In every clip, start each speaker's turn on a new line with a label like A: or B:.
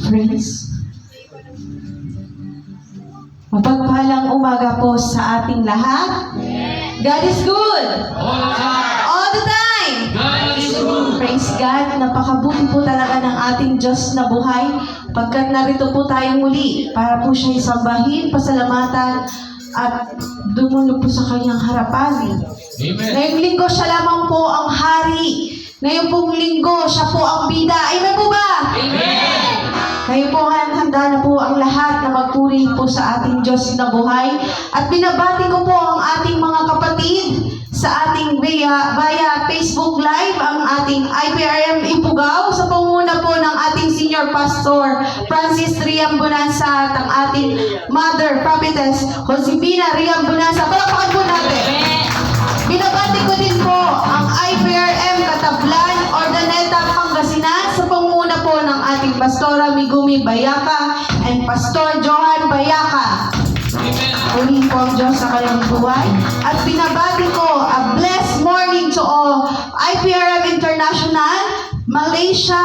A: Friends, mapagpalang umaga po sa ating lahat. God is good. All the time.
B: God is good.
A: Praise God. Napakabuti po talaga ng ating Diyos na buhay. Pagkat narito po tayong muli para po siya isambahin, pasalamatan, at dumunod po sa kanyang harapan.
B: Amen.
A: Ngayong linggo siya lamang po ang hari. Ngayong pong linggo siya po ang bida. Amen po ba?
B: Amen.
A: Kayo po handa na po ang lahat na magpuri po sa ating Diyos na buhay. At binabati ko po ang ating mga kapatid sa ating via Facebook Live, ang ating IPRM Ifugao sa panguna po ng ating Senior Pastor Francis Riam Bonanza at ang ating Mother Prophetess Josefina Riam Bonanza. Palakpakan po natin. Binabati ko din po ang IPRM Katablan, Ordaneta, Pangasinan sa panguna po ng ating Pastora Migumi Bayaka and Pastor Johan Bayaka. Purihin po ang Diyos sa kanyang buhay. At binabati ko a blessed morning to all IPRM International, Malaysia,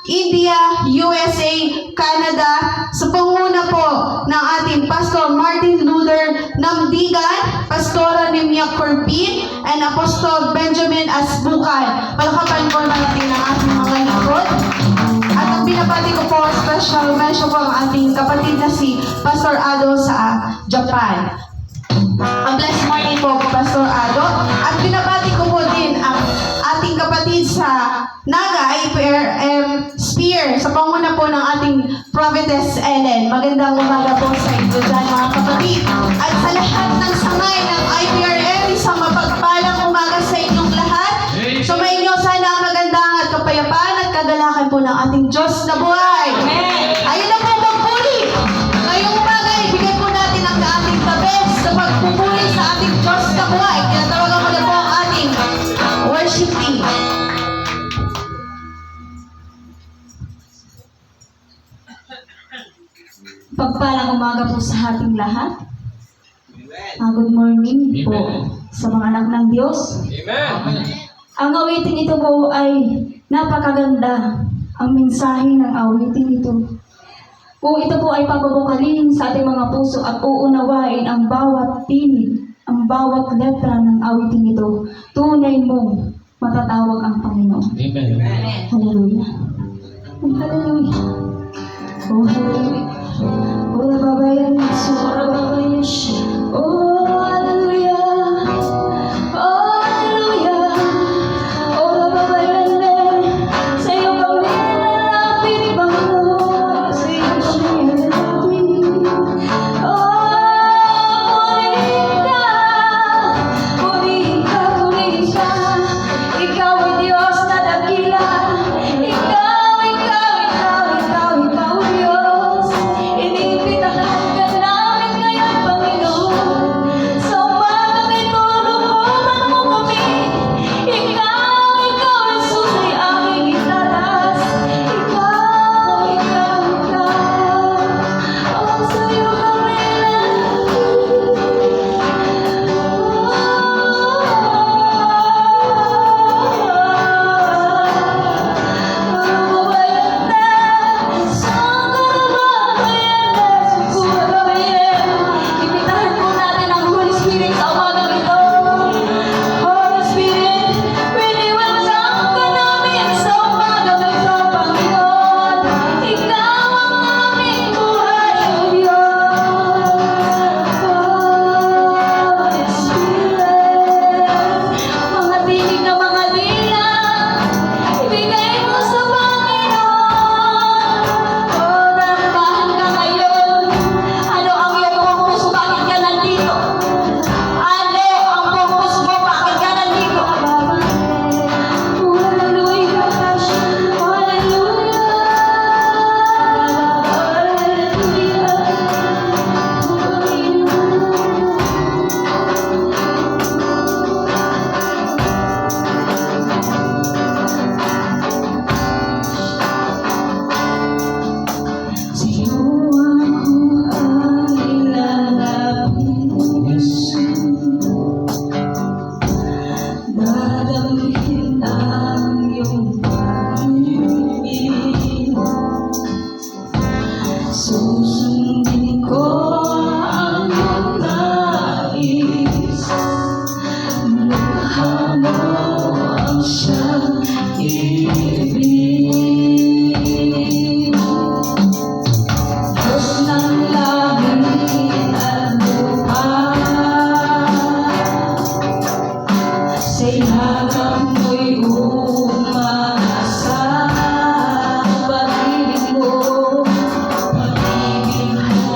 A: India, USA, Canada, sa panguna po ng ating Pastor Martin Luther Namdigan, Pastora Nimia Corbin, and Apostol Benjamin Asbukan. Palakapan po natin ang ating mga lingkod. At ang binabati ko po, special mention po ang ating kapatid na si Pastor Ado sa Japan. Ang blessed morning po, Pastor Ado. At binabati ko po din ang ating kapatid sa Naga, IPRM Spear, sa panguna po ng ating Prophetess Ellen. Magandang umaga po sa inyo dyan, mga kapatid. At sa lahat ng sangay ng IPRM, isang mapagpalang umaga sa inyong lahat. Sumayin niyo sana ang kagandahan at kapayapaan at kagalakan po ng ating Diyos na buhay. Ayun na po magpuli. Ngayong umaga, ibigay po natin ang ating tabes sa pagpupuli sa ating Diyos na buhay. Tinatawagan ko na po ang ating worship team. Pagpalang umaga po sa ating lahat. Good morning po sa mga anak ng Diyos.
B: Amen.
A: Ang awitin ito po ay napakaganda. Ang mensahe ng awitin ito. Kung ito po ay pababukalin sa ating mga puso at uunawain ang bawat tinig, ang bawat letra ng awitin ito, tunay mong matatawag ang Panginoon.
B: Amen.
A: Hallelujah. Hallelujah. Oh, hallelujah. Oh, babayan, babayan, oh, hallelujah. Oh, hallelujah. Oh, babayan, sa iyo kami nalapit, Panginoon. Sa iyo kami nalapit. Oh, purihin ka, purihin ka. Ikaw ay Diyos na dakila. Ikaw, Diyos. Susundin ko ang iyong nais, mukha mo ang siyang ibig. Diyos ng langit at lupa, sa'y harap mo'y umasa. Pag-ibig mo, pag-ibig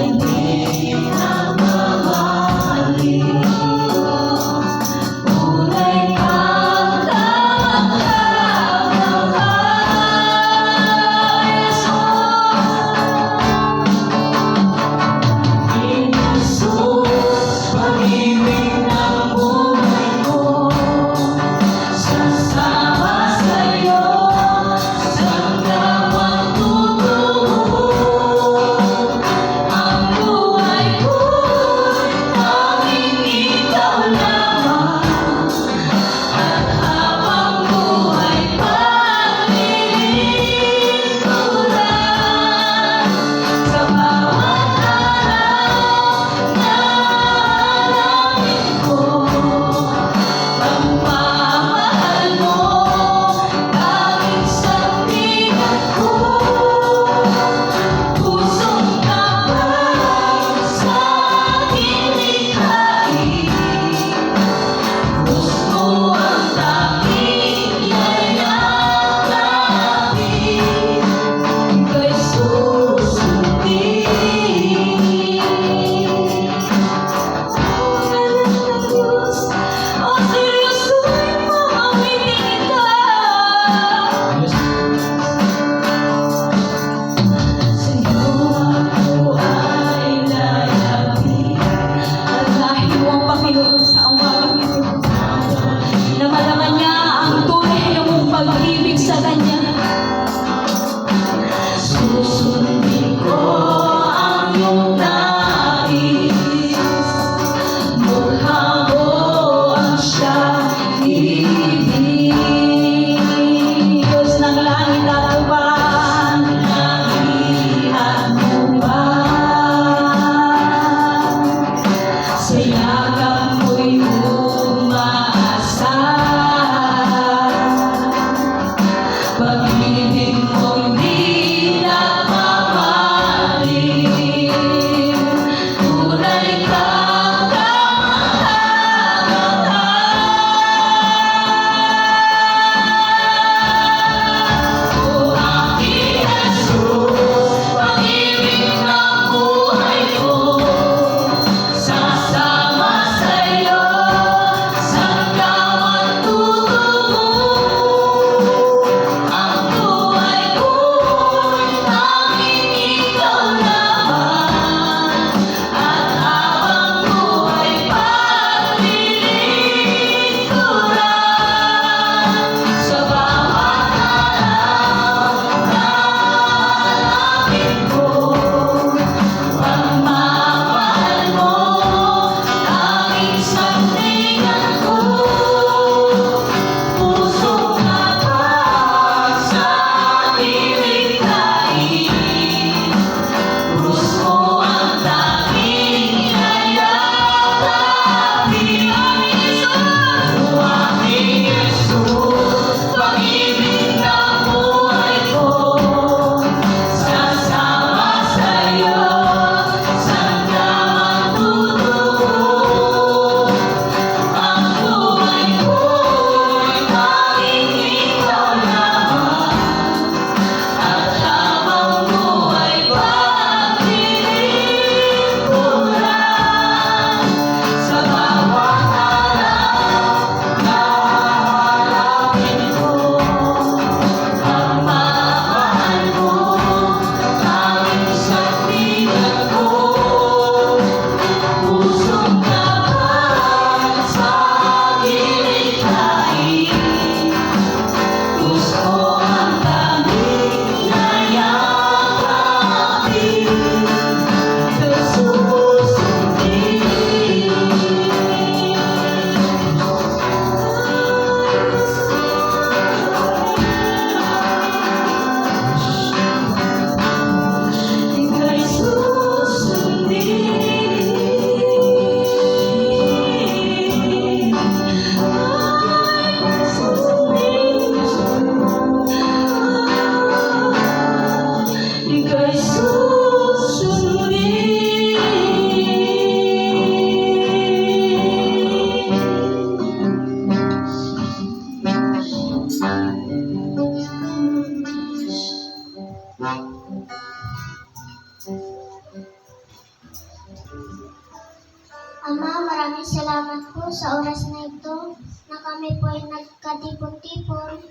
C: Ama, maraming salamat po sa oras na ito na kami po ay nagkatipon-tipon.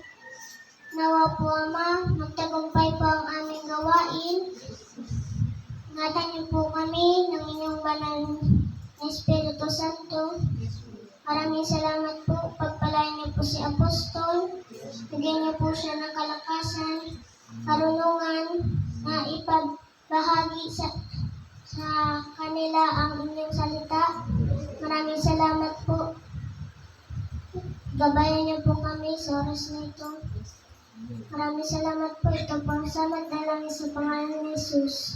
C: Nawa po, Ama, magtagumpay po ang aming gawain. Ingatan niyo po kami ng inyong banal na Espiritu Santo. Maraming salamat po. Pagpalain niyo po si Apostol. Bigyan niyo po siya ng kalakasan, karunungan na ipagbahagi sa kanila ang inyong salita. Maraming salamat po. Gabayan niyo po kami sa oras na ito. Maraming salamat po. Ito po ang salamat na lang sa pangalan ni Jesus.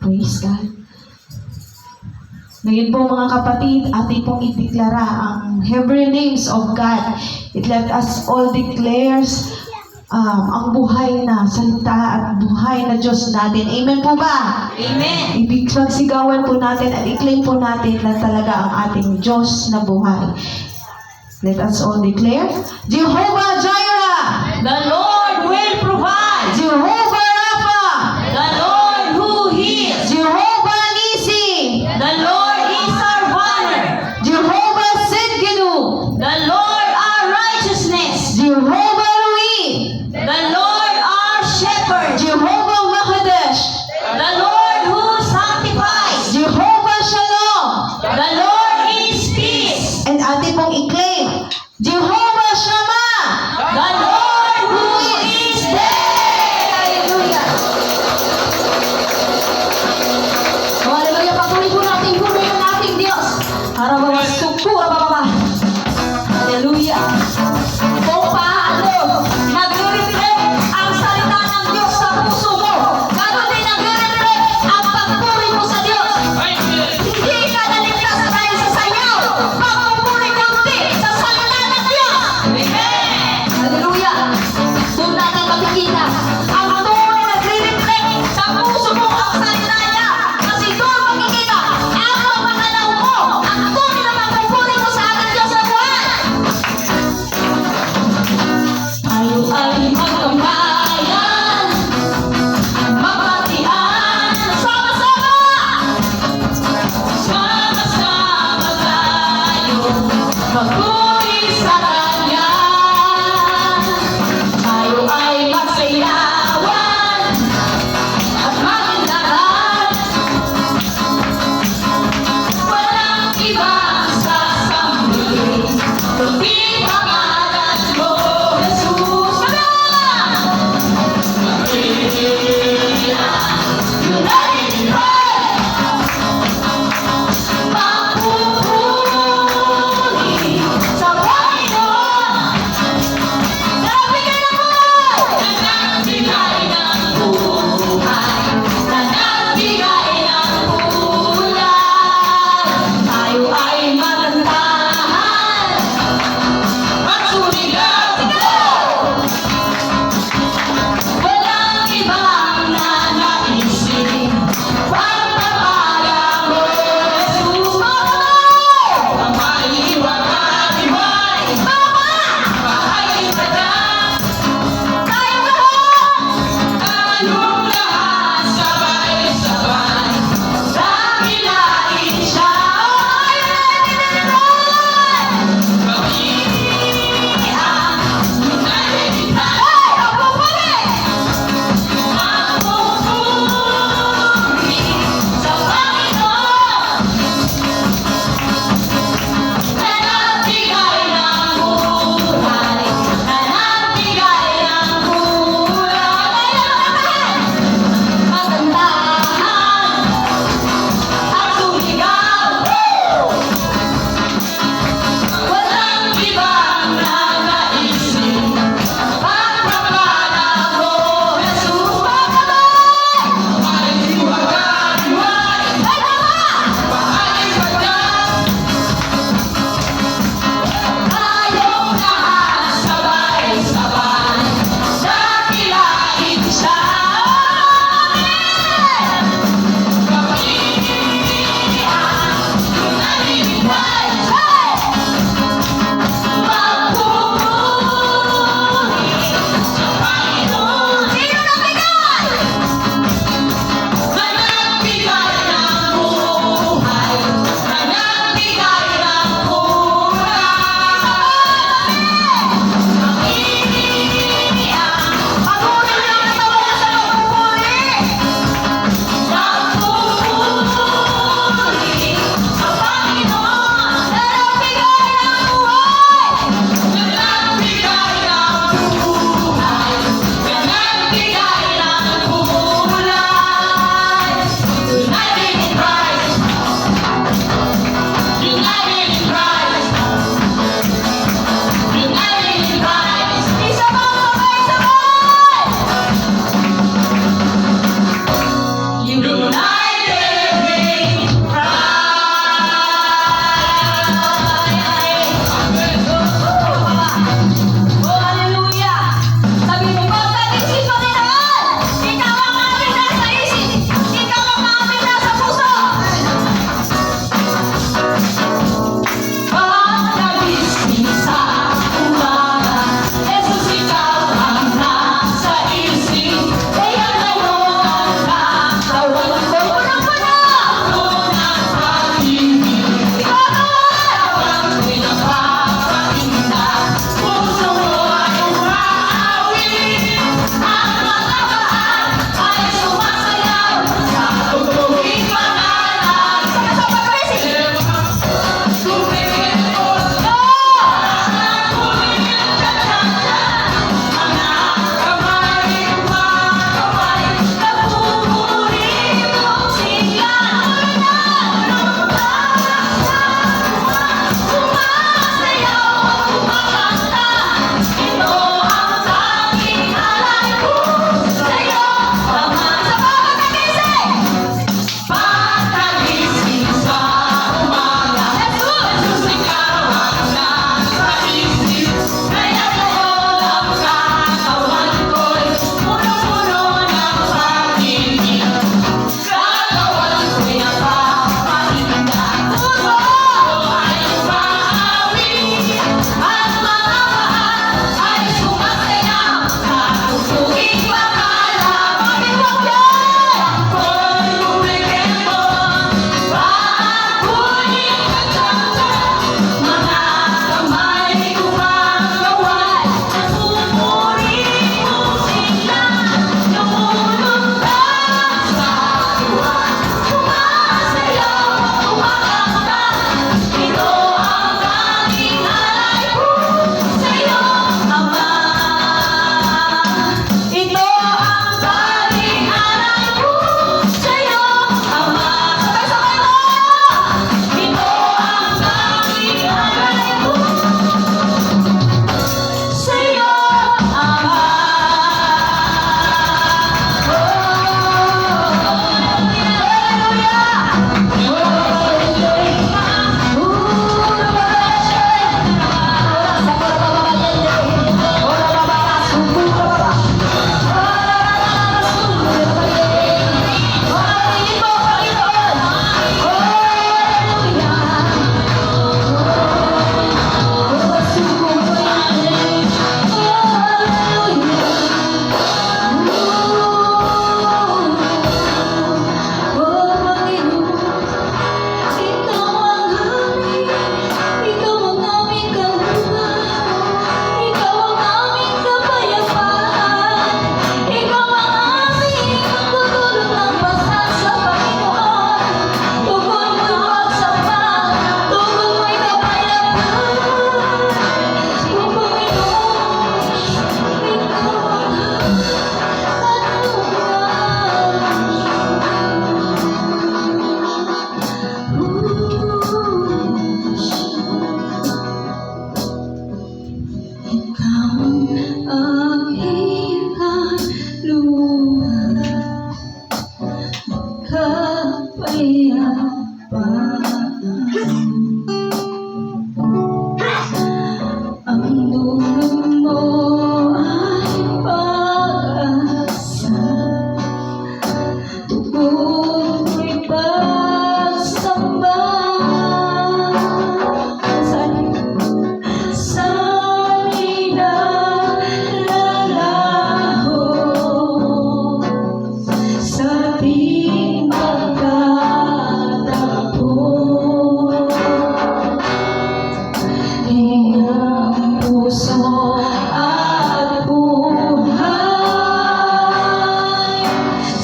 A: Praise God. Ngayon po mga kapatid, ating pong ideklara ang Hebrew names of God. It let us all declares ang buhay na salita at buhay na Diyos natin. Amen po ba?
B: Amen.
A: Ibig magsigawan po natin at i-claim po natin na talaga ang ating Diyos na buhay. Let us all declare, Jehovah Jireh!
B: The Lord will provide.
A: Jehovah Rapha!
B: The Lord who heals.
A: Jehovah Nisi!
B: The Lord is our banner.
A: Jehovah Sidgenu!
B: The Lord our righteousness.
A: Jehovah Rui!
B: The Lord our shepherd.
A: Jehovah Makadesh!
B: The Lord who sanctifies.
A: Jehovah Shalom!
B: The Lord is peace.
A: And ating pong i-claim, Jehovah Shammah!
B: The Lord who
A: aking kaluluwa kapayapaan. Ang dulot mo ay pag-asa, tuko'y pagsamba. Sa inalalaho, sa ating pagkatagpo, iyong puso at buhay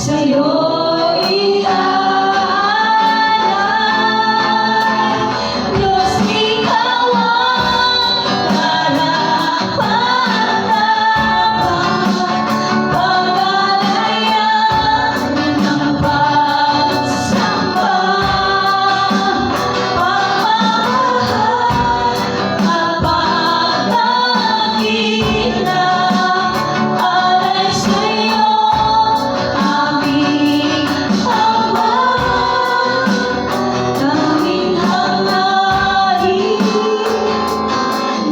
A: sa'yo iaalay. Diyos, ikaw ang karapat-dapat, pag-alayan ng pagsamba, pagmamahal at pagdakila. Alay sa'yo, aming Ama, tanging hangarin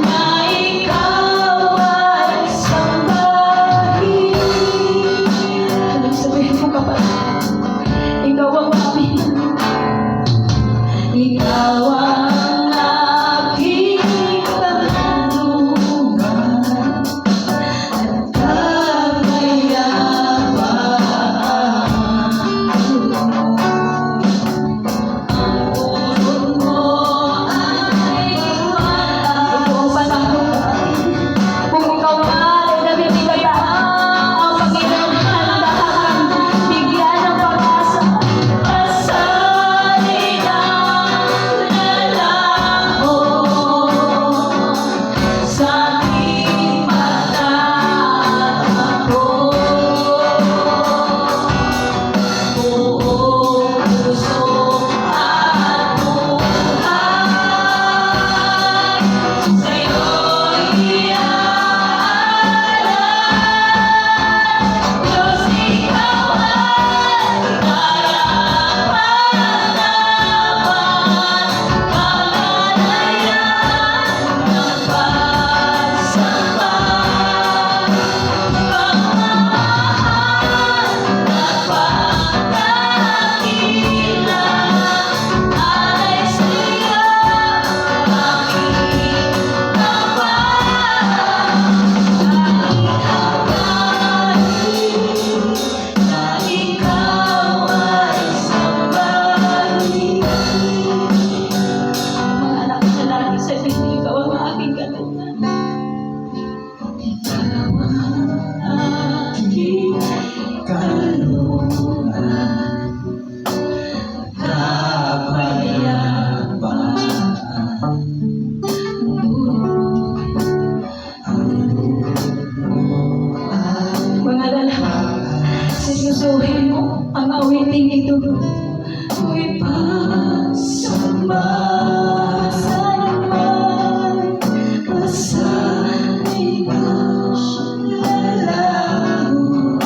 A: na ikaw ay sambahin. Anong sabihin mo, kapatid? Ikaw ang amin. Ikaw ang aking kaluluwa at kapayapaan. Ang puso mo ay ito ang panahon. Kung ikaw man ay nabibigatan, ang Panginoon handang bigyan ng pag-asa. Asalin ang lalaho sa ating pagtatagpo. Buong puso at buhay sa'yo'y iaalay. Diyos, ikaw ang karapat-dapat, pag-alayan ng pagsamba, pagmamahal at pagdakila. Alay sa'yo, aming Ama, tanging hangarin na ikaw ay sambahin. Mga anak na lagi sa inyo, ikaw ang aking kaluluwa. Ikaw ang aking kaluluwa, kapayapaan. Mga lalaki, seryosohin mo ang awiting ito. Ako'y pagsamba sa naman, pasanin ang lalaho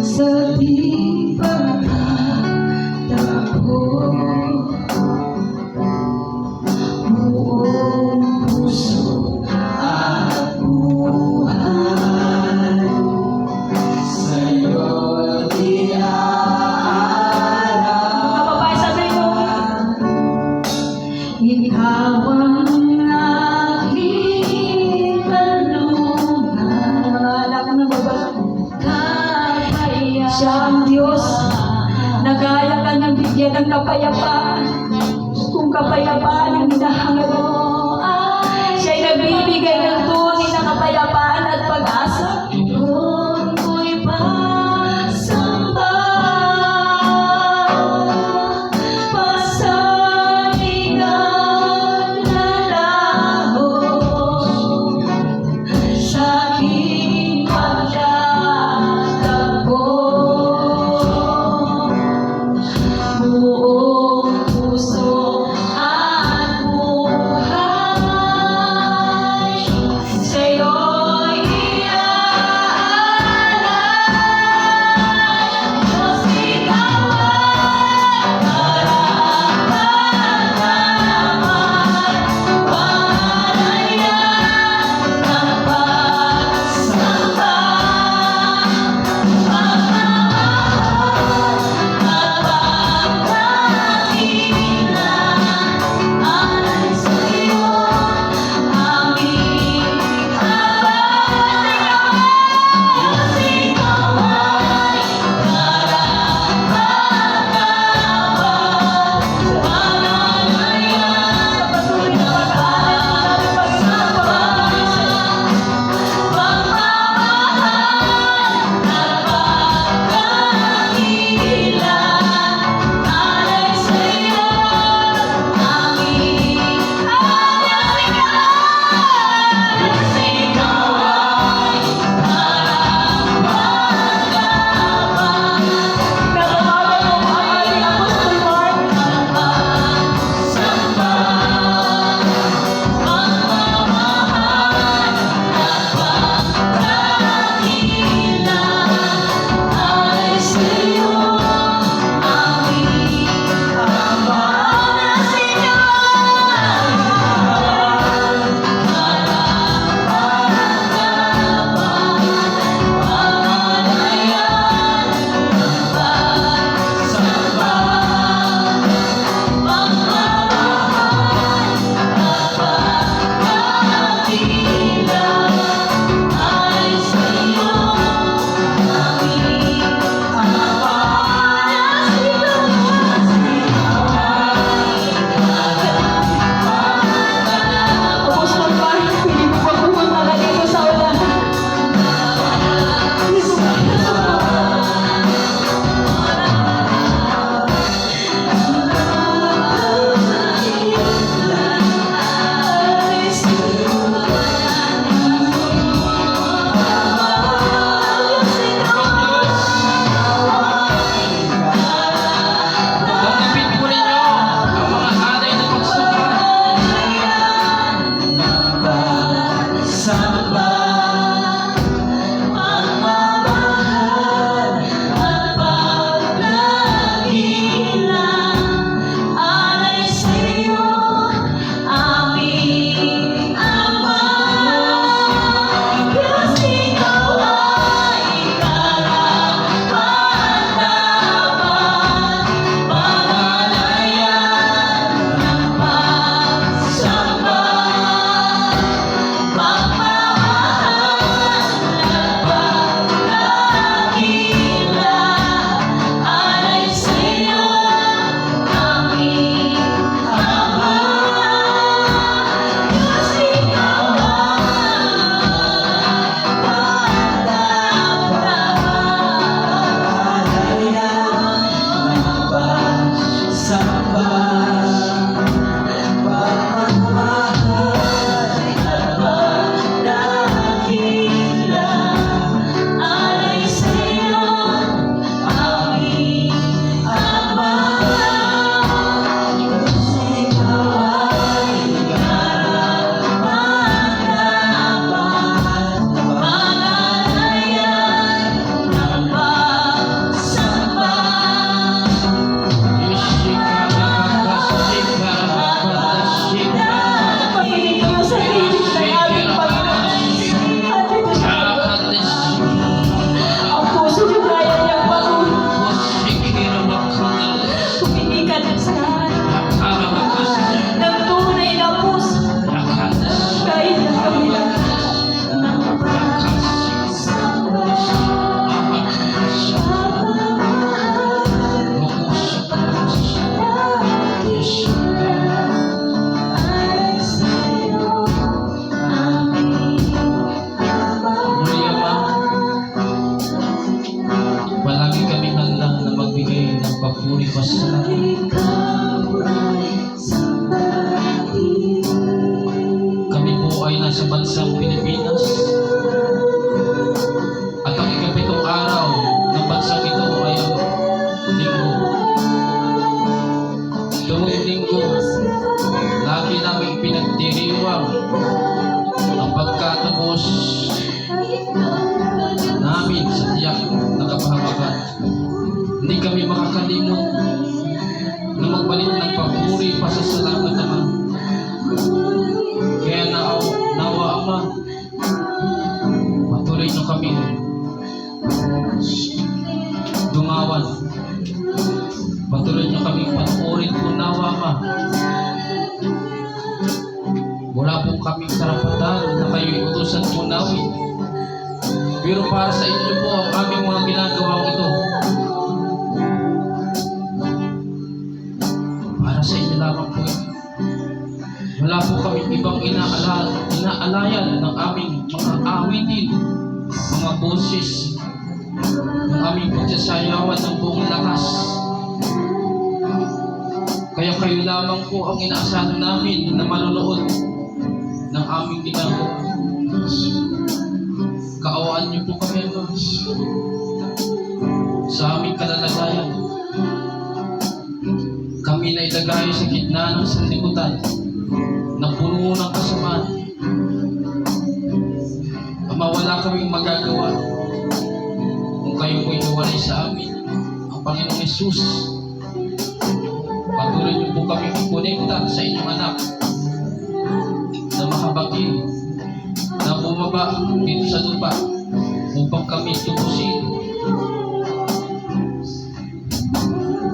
A: sa ating pagtatagpo. Buong puso at buhay sa'yo iaalay. Mga babae, sabi mo, ikaw ang aking kaluluwa. Mga anak ng babae, kapayapaan. Siya ang Diyos na kaya ka niyang bigyan ng kapayapaan. Kung kapayapaan ang hinahangad mo, siya'y nagbibigay ng tunay na kapayapaan at pag-asa. Kung mo'y pagsamba, pasanin ang lalaho sa aking pagtatagpo. Buong puso at buhay
D: Hindi kami makakalimot na magbalik ng papuri, pasasalamat naman. Kaya nawa Ama, patuloy niyo kami dungawan. Patuloy niyo kami panuorin po nawa Ama. Wala po kaming karapatan na kayo utusan po namin. Pero para sa inyo po ang aming mga ginagawang ito. Para sa inyo lamang po ito. Wala po kaming ibang inaalayan ng aming mga awitin, mga boses, ng aming pagsasayawan ng buong lakas. Kaya kayo lamang po ang inaasahan namin na manonood ng aming ginagawa. Kaawaan niyo po kami, Ama, sa aming kalalagayan. Kami na ilagay sa gitna ng sanlibutan na puno ng kasamaan. Ama, wala kaming magagawa kung kayo po'y iwalay sa amin. Ang Panginoong Yesus, patuloy niyo po kami ikonekta sa inyong anak na makabagin, na bumaba dito sa lupa upang kami tubusin.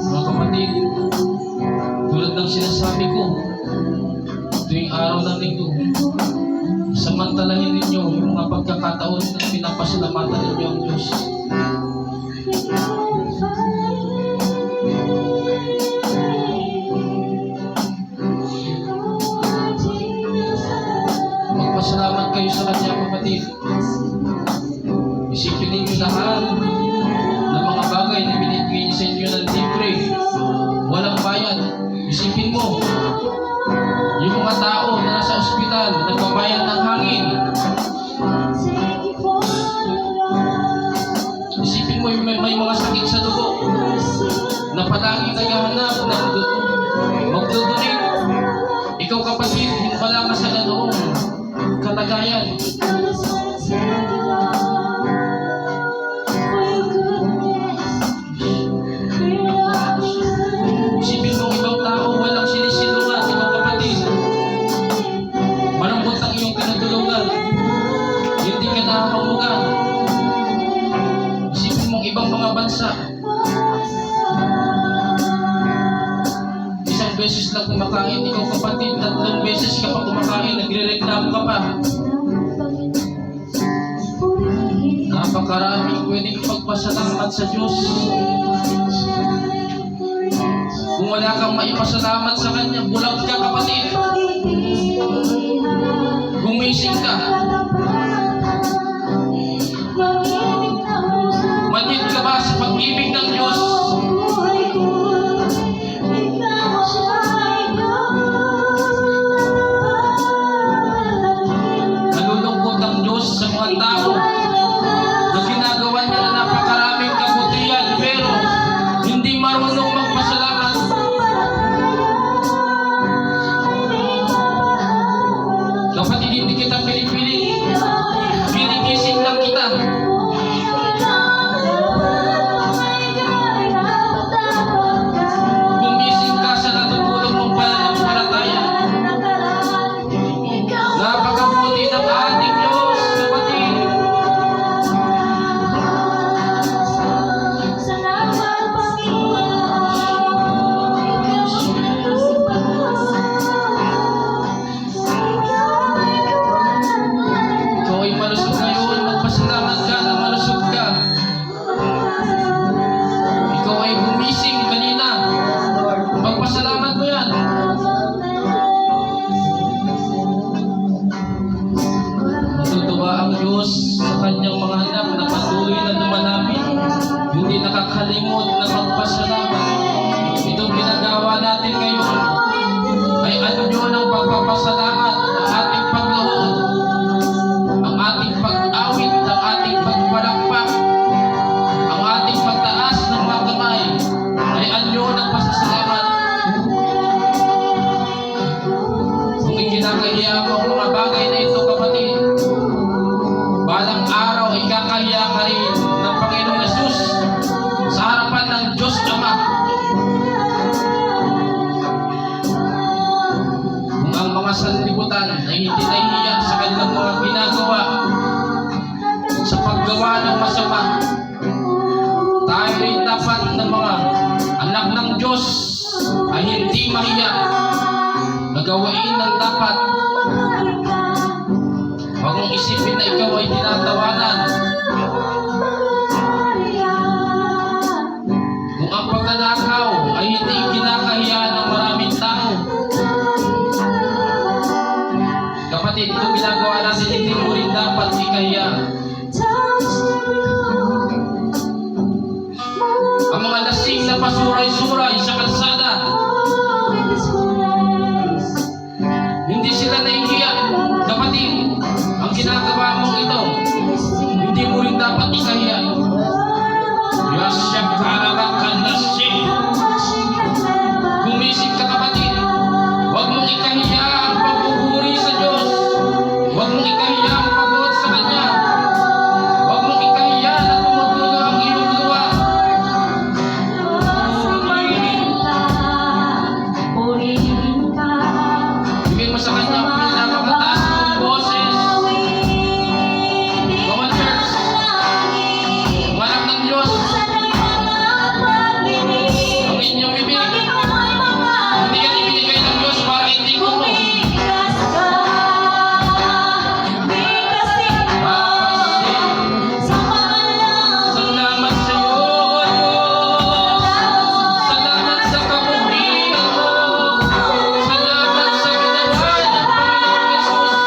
D: Mga kapatid, tulad ng sinasabi ko tuwing araw ng linggo, samantalahin ninyo yung mga pagkakataon na pinapasalamatan ninyo ang Diyos. Magpasalamat kayo sa Kanya, kapatid. Isipin ninyo lahat ng mga bagay na binibigay sa inyo ng libre, walang bayad. Isipin mo yung mga tao na nasa ospital, nagbabayad ng hangin. Isipin mo yung may mga sakit sa dugo na palagi naghahanap ng magdudunit. Ikaw, kapatid, wala ka sa ganoong kalagayan. Isipin mo ibang tao walang sinisilungan. Ikaw, kapatid, malambot ang iyong pinatulungan, hindi ka nakamugan. Isipin mo ibang mga bansa, isang beses lang kumakain. Ikaw, kapatid, 3 beses ka pa kumakain, nagre-reklamo ka pa. Napakaraming pwedeng ipagpasalamat sa Diyos. Kung wala kang maipasalamat sa Kanya, bulag ka, kapatid. Gumising ka. Manhid ka ba sa pag-ibig ng Diyos? Nalulungkot ang Diyos sa mga tao na ginagawa niya na napakaraming kabutihan pero hindi marunong magpasalamat. Kapatid, hindi kita pinipilit. Pinigising lang kita. Gumising ka sa natutulog mong pananampalataya. Napakabuti ng ating Diyos, kapatid. Ikaw ay malusog ngayon, magpasalamat ka na malusog ka. Ikaw ay gumising kanina, magpasalamat mo yan. Natutuwa ang Diyos sa Kanyang mga anak na patuloy na lumalapit, hindi nakakalimot na magpasalamat. Itong ginagawa natin ngayon ay anyo ng pagpapasalamat, ang ating pagluhod, ang ating pag-awit, ang ating pagpalakpak, ang ating pagtaas ng mga kamay ay anyo ng pasasalamat. Kung ikinakahiya mo ang mga bagay na ito, kapatid, balang araw ay ikahiya na gawain ng dapat. Huwag mong isipin na ikaw ay tinatawanan. Kung ang pagnanakaw ay hindi kinakahiya ng maraming tao, kapatid, ito ginagawa natin, hindi mo rin dapat ikahiya. Ang mga lasing na pasuray-suray sa kalsada, hindi sila nahihiya. Kapatid, ang ginagawa mong ito, hindi mo rin dapat ikahiya. Yasya karabakan lasing. Gumising ka, kapatid. Huwag mong ikahiya ang pagpupuri sa Diyos. Huwag mong ikahiya ang pagbuhat sa Kanya. Huwag mong ikahiya na tumutulo ang iyong luwa. Bigay mo sa Kanya ang pinakamataas mong boses. Come on, church. Umarap ng Diyos. Ang inyong bibig. Hindi yan ibinigay ng Diyos para itingo mo. Salamat sa iyo, O Diyos. Salamat sa kabutihan mo. Salamat sa ginawa ng Panginoong Jesus.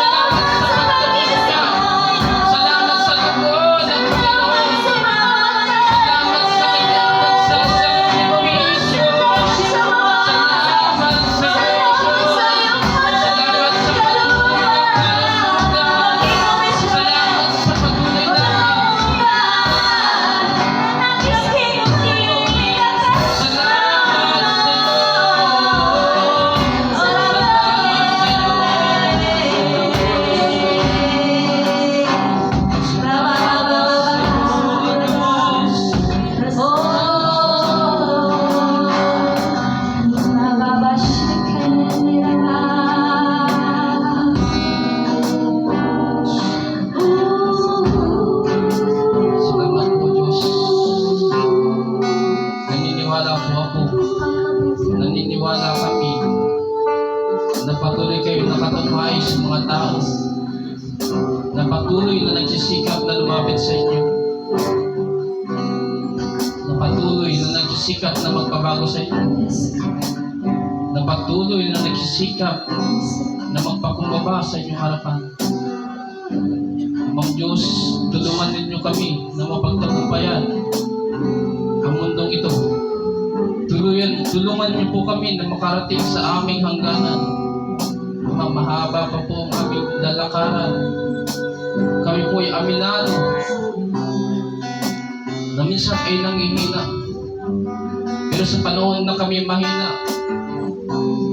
D: Salamat sa pagdating niya. Salamat sa dugo ng Panginoon. Salamat sa kanyang pagsasakripisyo. Salamat sa iyo, Diyos. Salamat sa patuloy na kalusugan. Salamat sa patuloy na Salamat po, Diyos. Naniniwala po ako. Naniniwala kami na patuloy kayo nakatunghay sa mga tao, na patuloy na nagsisikap na lumapit sa inyo, na patuloy na nagsisikap na magpabago sa inyo, na patuloy na nagsisikap na magpakumbaba sa inyong harapan. Amang Diyos, tulungan ninyo kami na mapagtagumpayan ang mundong ito. Tulungan niyo po kami na makarating sa aming hangganan. Mahaba pa po ang aming lalakaran. Kami po ay aminado na minsan ay nanghihina. Pero sa panahon na kami mahina,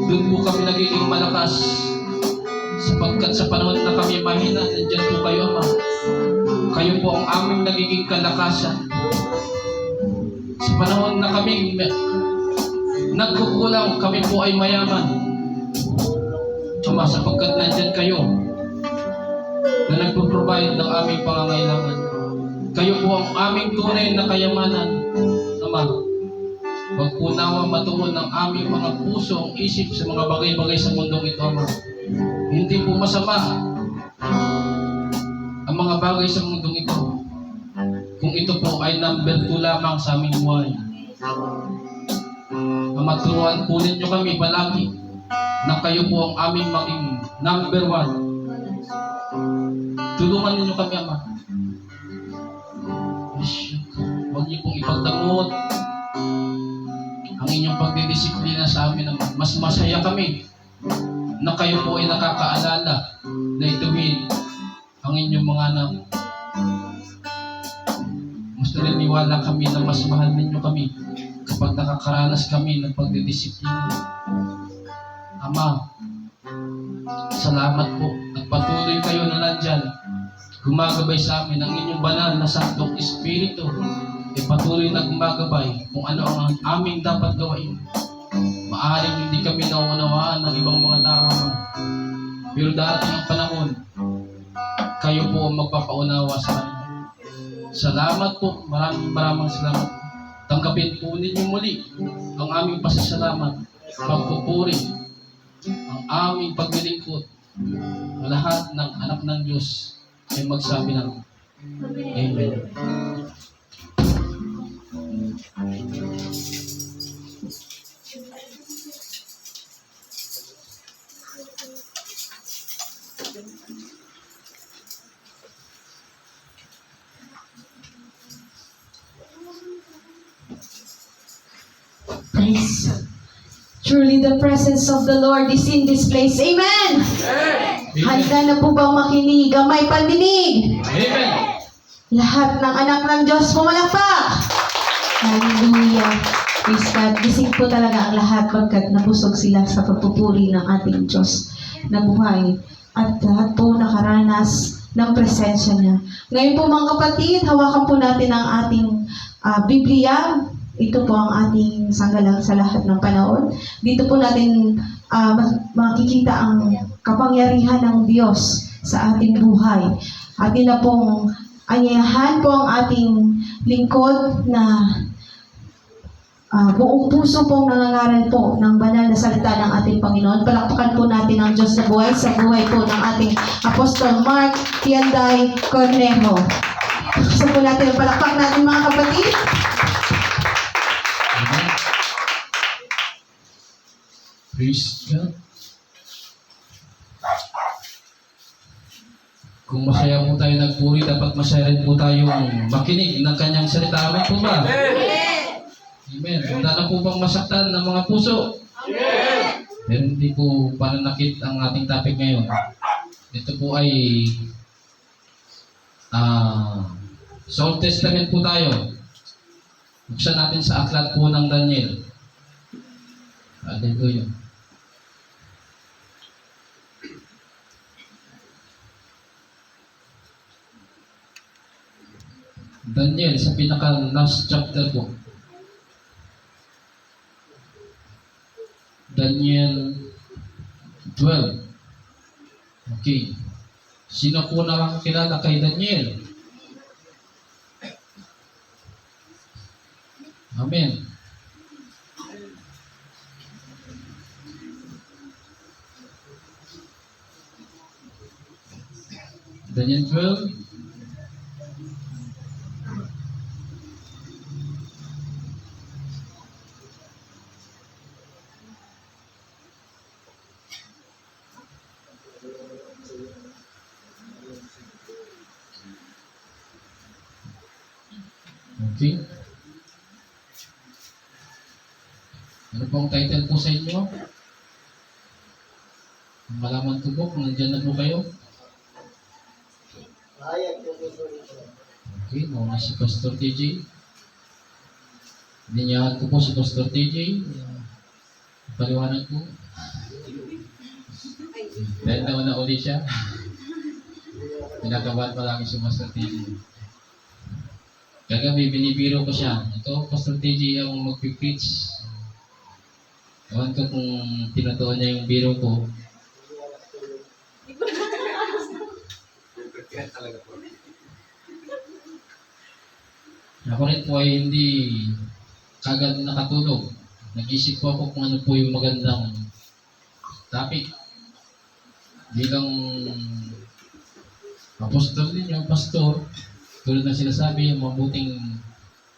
D: doon po kami nagiging malakas. Sapagkat sa panahon na kami mahina, nandiyan po kayo, Ama. Kayo po ang aming nagiging kalakasan. Sa panahon na kami nagkukulang, kami po ay mayaman. Ama, sapagkat nandiyan kayo na nagpo-provide ng aming pangangailangan. Kayo po ang aming tunay na kayamanan. Ama, huwag po nawa matuon ng aming mga puso ang isip sa mga bagay-bagay sa mundong ito, Ama. Hindi po masama ang mga bagay sa mundong ito kung ito po ay number 2 lamang sa aming buhay. Maturuan po ninyo kami palagi na kayo po ang aming maging number 1. Tulungan ninyo kami, Ama. Huwag niyo pong ipagdamot ang inyong pagdidisiplina sa amin, Ama. Mas masaya kami na kayo po ay nakakaalala na ituwid ang inyong mga anak. Mas naniniwala kami na mas mahal ninyo kami kapag nakakaranas kami ng pagdidisiplina. Ama, salamat po. Nagpatuloy kayo na nandyan. Gumagabay sa amin ang inyong banal na Santong Espiritu. Patuloy na gumagabay kung ano ang aming dapat gawain. Maaaring hindi kami nauunawaan ng ibang mga tao. Pero darating ang panahon, kayo po ang magpapaunawa sa amin. Salamat po. Maraming salamat. Tanggapin po ninyo muli ang aming pasasalamat pagpupuri, ang aming paglilingkod, lahat ng anak ng Diyos ay magsabi ng Amen.
A: Praise. Truly the presence of the Lord is in this place. Amen! Handa na po bang makinig? May pandinig!
D: Amen.
A: Lahat ng anak ng Diyos pumalakpak! Hallelujah! Praise God. Gising po talaga ang lahat pagkat nabusog sila sa pagpupuri ng ating Diyos na buhay. At lahat po nakaranas ng presensya niya. Ngayon po mga kapatid, hawakan po natin ang ating Biblia. Ito po ang ating sanggalang sa lahat ng panahon. Dito po natin makikita ang kapangyarihan ng Diyos sa ating buhay. Atin na pong anyayahan po ang ating lingkod na buong puso pong nangangaral po ng banal na salita ng ating Panginoon. Palakpakan po natin ang Diyos na buhay sa buhay po ng ating Apostol Mark Tianday Cornejo. Gusto po natin ang palakpak natin mga kapatid.
D: Amen. Praise God. Kung masaya po tayo nagpuri, dapat masaya rin po tayong makinig ng kanyang salita. Amen po ba? Amen. Handa na po bang masaktan ng mga puso? Pero hindi po pananakit ang ating topic ngayon. Ito po ay sa Old Testament po tayo. Buksan natin sa aklat po ng Daniel. Hallelujah. Daniel, sa pinaka-last chapter po. Daniel 12. Okay. Sino po nakakilala kay Daniel? Amen. Daniel 12. Okay. Ano pong title po sa inyo? Malaman ko po kung nandiyan na po kayo. Okay, nauna si Pastor TJ. Dinyahan ko po si Pastor TJ. Paliwanag ko. Dahil nauna ulit siya. Pinakabahan pa lang si Pastor TJ. Kagabi, binibiro ko siya. Ito, Pastor TJ ang magpipreach. Ewan ko kung tinutuon niya yung biro ko. Ako rin po ay hindi kagad nakatulog. Nag-isip po ako kung ano po yung magandang topic. Bilang apostol ninyo, pastor, tulad ng sinasabi, yung mabuting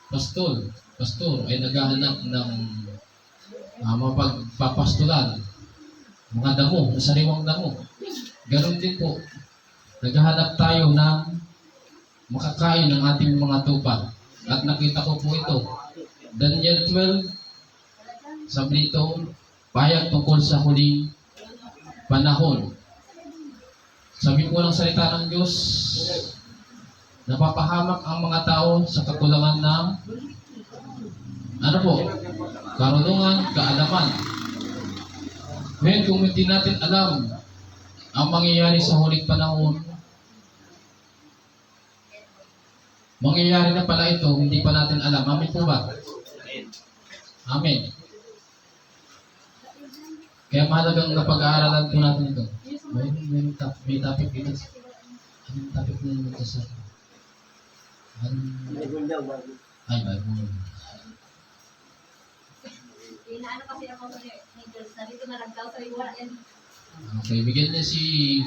D: pastor ay naghahanap ng mapagpapastolan, mga damo, sariwang damo. Ganon din po, naghahanap tayo ng makakain ng ating mga tupa. At nakita ko po ito, Daniel 12, sabi nito, pahayag tungkol sa huling panahon. Sabi po ng salita ng Diyos, napapahamak ang mga tao sa kakulangan ng karunungan, kaalaman. Ngayon, kung hindi natin alam ang mangyayari sa huling panahon, mangyayari na pala ito, hindi pa natin alam. Amen po ba? Amen. Kaya mahalagang napag-aaralan po natin ito. May topic dito. Anong topic na yun ito sa... Ay, Bible.
E: Inaano kasi ako sa angels na dito na nagtaw sa iwa yan.
D: Okay, bigyan niya si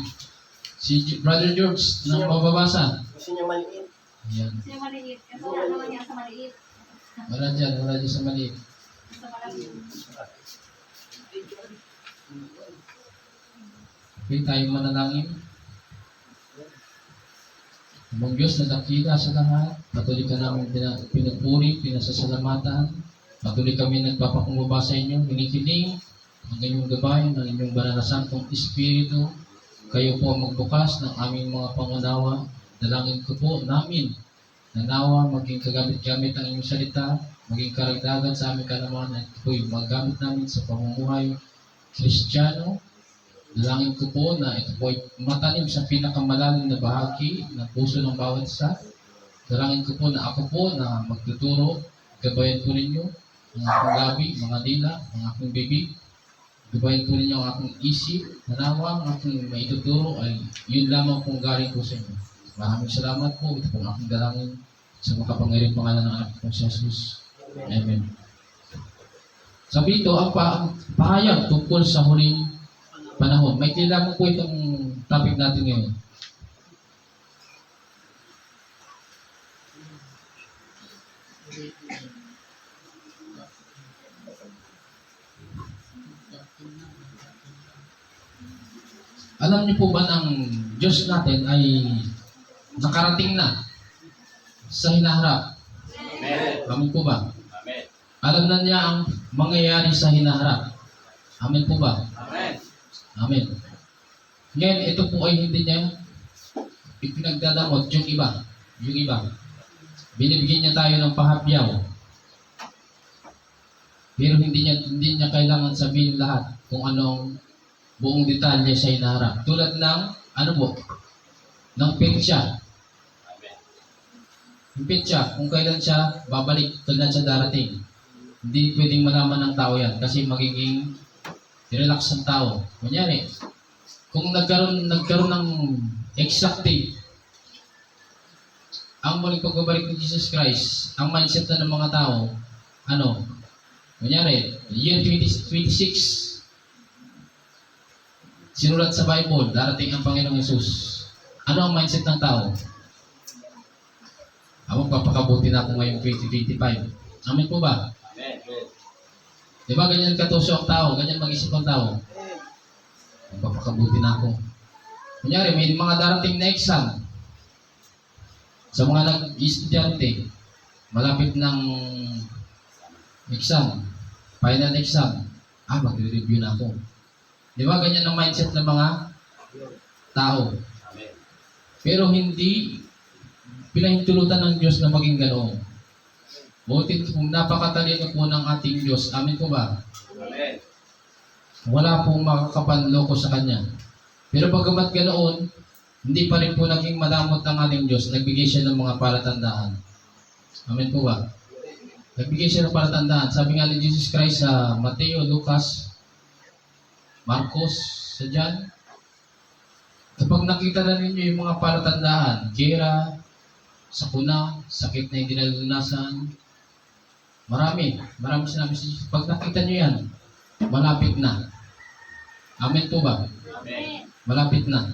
D: Brother George ng mababasa.
F: Gusto niya maliit.
D: Ayan.
E: Kasi maliit. Kasi wala naman niya sa maliit.
D: Wala dyan sa maliit.
E: Sa malaki.
D: Okay, tayo manalangin. Amang Diyos na dakila sa lahat, patuloy ka namin pinupuri, pinasasalamatan, patuloy kami nagpapakumbaba sa inyo, hinikiling ang inyong gabay, ng inyong banal na santong Espiritu. Kayo po ang magbukas ng aming mga pangunawa. Dalangin ko po namin na nawa maging kagamit-gamit ang inyong salita, maging karagdagan sa aming kalaman at ito'y magamit namin sa pamumuhay Kristiyano. Dalangin ko po na ito po ay matanim sa pinakamalalim na bahagi ng puso ng bawat isa. Dalangin ko po na ako po na magtuturo, gabayan po ninyo ang aking labi, mga dila, ang aking bibig. Gabayan po ninyo ang aking isip, na nawa ang aking maituturo ay yun lamang pong galing po sa inyo. Maraming salamat po. Ito po ang aking dalangin sa makapangyarihang pangalan ng anak kong si Jesus. Amen. Sabi ito, ang pahayag tungkol sa huling panahon. May kailangan po itong topic natin ngayon. Alam niyo po ba ng Diyos natin ay nakarating na sa hinaharap? Amen po ba?
F: Amen.
D: Alam na niya ang mangyayari sa hinaharap. Amen po ba?
F: Amen.
D: Amen. Ngayon, ito po ay hindi niya ipinagdadamot yung iba. Yung iba. Binibigyan niya tayo ng pahapyaw. Pero hindi niya kailangan sabihin lahat kung anong buong detalye sa hinaharap. Tulad ng, ano po? Ng petsa. Yung petsa, kung kailan siya babalik, kailan siya darating. Hindi pwedeng malaman ng tao yan kasi magiging relax ang tao. Kunyari, kung nagkaroon ng exact date, ang muling pagbabalik ni Jesus Christ, ang mindset na ng mga tao, ano, kunyari, year 2026, sinulat sa Bible, darating ang Panginoong Yesus. Ano ang mindset ng tao? Papakabuti na ako ngayong 2025. Amen po ba?
F: Amen.
D: Diba ganyan katuso ang tao, ganyan mag-isip ang tao. Papakabuti na ako. Kunyari, may mga darating na exam. Sa mga nag-estudyante, malapit ng exam, final exam, magre-review na ako. Di ba ganyan ang mindset ng mga tao?
F: Amen.
D: Pero hindi pinahintulutan ng Diyos na maging ganoon. Butit kung napakatalino po ng ating Diyos, amin po ba?
F: Amen.
D: Wala pong makakapanloko sa Kanya. Pero pagkamat ganoon, hindi pa rin po naging malamot ng ating Diyos. Nagbigay siya ng mga palatandaan. Amen po ba? Nagbigay siya ng palatandaan. Sabi nga ni Jesus Christ sa Mateo, Lucas, Marcos, sa John, kapag nakita na ninyo yung mga palatandaan, gera, sakuna, sakit na hindi nalulunasan, marami sinabi sa Jesus. Pag nakita nyo yan, malapit na. Amen po ba?
F: Amen.
D: Malapit na.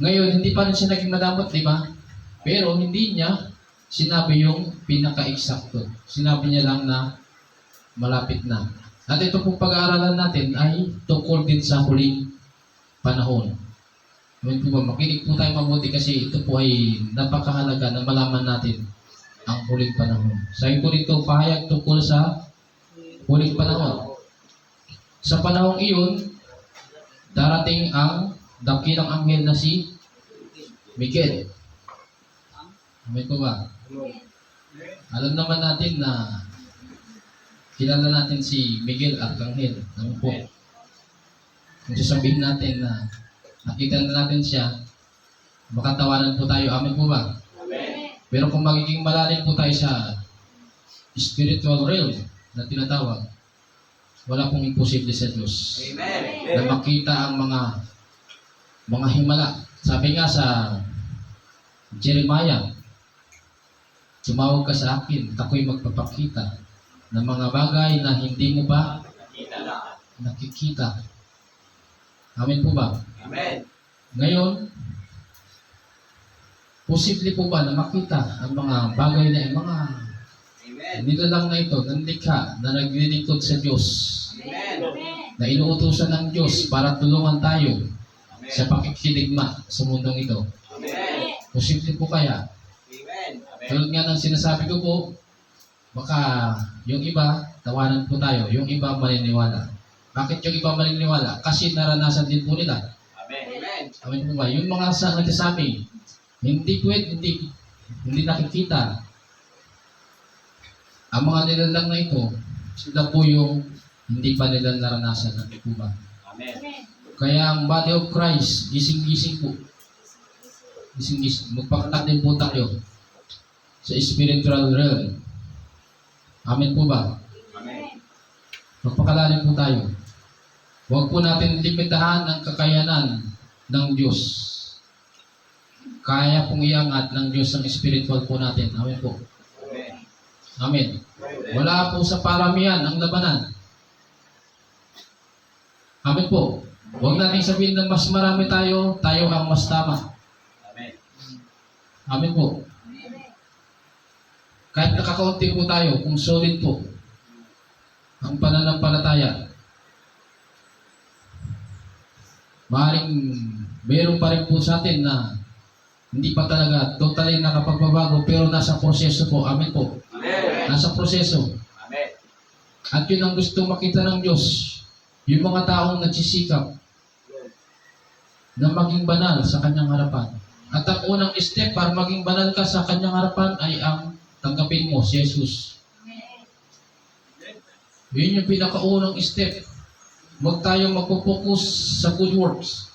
D: Ngayon, hindi pa rin siya naging madamot, di ba? Pero hindi niya sinabi yung pinaka-eksakto. Sinabi niya lang na malapit na. At ito pong pag-aaralan natin ay tungkol din sa huling panahon. Amen po ba? Makinig po tayo mabuti kasi ito po ay napakahalaga na malaman natin ang huling panahon. Sabi po dito, pahayag tungkol sa huling panahon. Sa panahong iyon, darating ang dakilang anghel na si Miguel. Amen po ba? Alam naman natin na kilala natin si Miguel Arcangel. Amen po. Kung sasabihin natin na nakita na natin siya, makatawanan po tayo. Amen po ba?
F: Amen.
D: Pero kung magiging malalim po tayo sa spiritual realm na tinatawag, wala pong imposible sa Diyos.
F: Amen.
D: Na makita ang mga himala. Sabi nga sa Jeremiah, tumawag ka sa akin, at ako'y magpapakita ng mga bagay na hindi mo pa
F: Kita na.
D: nakikita. Amen po ba?
F: Amen.
D: Ngayon, posible po ba na makita ang mga bagay na mga
F: Amen.
D: nilalang na ito, ng likha na naglilingkod sa Diyos,
F: Amen.
D: na inuutusan ng Diyos para tulungan tayo
F: Amen.
D: sa pakikiligma sa mundong ito?
F: Amen.
D: Posible po kaya?
F: Amen. Amen.
D: Tulad nga ng sinasabi ko po, baka yung iba, tawanan po tayo, yung iba maniniwala. Bakit yung iba maniniwala? Kasi naranasan din po nila.
F: Amen. Amen.
D: Amin po ba? Yung mga nagsasabi, hindi nakikita. Ang mga nilalang na ito, sila po yung hindi pa nila naranasan. Ano po ba?
F: Amen.
D: Kaya ang body of Christ, gising-gising po. Gising-gising. Magpakatak din po tayo sa spiritual realm. Amen po ba?
F: Amen.
D: Magpakalalim po tayo. Huwag po natin limitahan ang kakayanan ng Diyos. Kaya pong iangat ng Diyos ang spiritual po natin. Amen po.
F: Amen.
D: Amen. Wala po sa paramihan ang labanan. Amen po. Huwag natin sabihin na mas marami tayo ang mas tama.
F: Amen.
D: Amen po. Kahit nakakaunti po tayo, kung solid po ang pananampalataya, maaaring mayroon pa rin po sa atin na hindi pa talaga totally nakapagbabago pero nasa proseso po. Amen po.
F: Amen.
D: Nasa proseso.
F: Amen.
D: At yun ang gusto makita ng Diyos. Yung mga taong nagsisikap na maging banal sa kanyang harapan. At ang unang step para maging banal ka sa kanyang harapan ay ang tanggapin mo si Jesus. Yun yung pinakaunang step. Huwag tayo magpo-focus sa good works.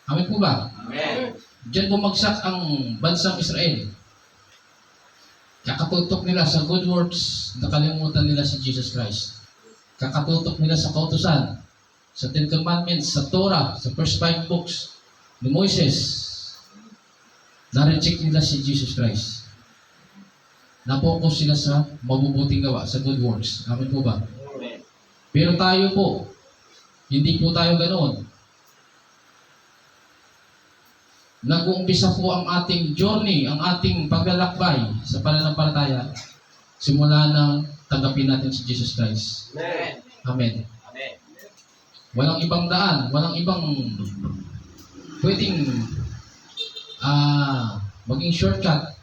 D: Amen po ba?
F: Amen.
D: Diyan bumagsak ang bansang Israel. Kakatutok nila sa good works, nakalimutan nila si Jesus Christ. Kakatutok nila sa kautusan, sa Ten Commandments, sa Torah, sa first 5 books ni Moises. Na-reject nila si Jesus Christ. Na-focus sila sa mabubuting gawa, sa good works. Amen po ba?
F: Amen.
D: Pero tayo po, hindi po tayo ganoon. Nag-uumpisa po ang ating journey, ang ating paglalakbay sa pananampalataya simula nang tanggapin natin si Jesus Christ.
F: Amen.
D: Amen.
F: Amen.
D: Walang ibang daan, walang ibang pwedeng maging shortcut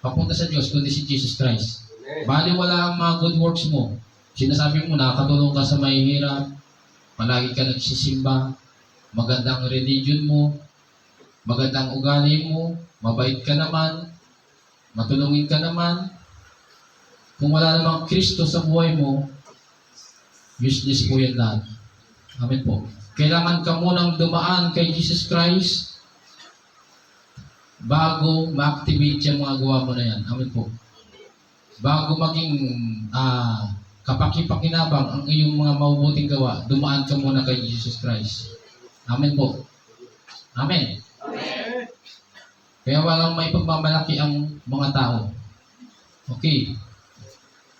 D: papunta sa Diyos kundi si Jesus Christ. Bali wala ang mga good works mo. Sinasabi mo, nakakatulong ka sa mahihirap, palagi ka nagsisimba, maganda ang religion mo, maganda ang ugali mo, mabait ka naman, matulungin ka naman. Kung wala namang Kristo sa buhay mo, useless po yan lahat. Amen po. Kailangan ka munang dumaan kay Jesus Christ bago ma-activate yung mga gawa mo na yan. Amen po. Bago maging kapaki-pakinabang ang iyong mga mabubuting gawa, dumaan ka muna kay Jesus Christ. Amen po. Amen.
F: Amen.
D: Kaya walang may pagmamalaki ang mga tao. Okay.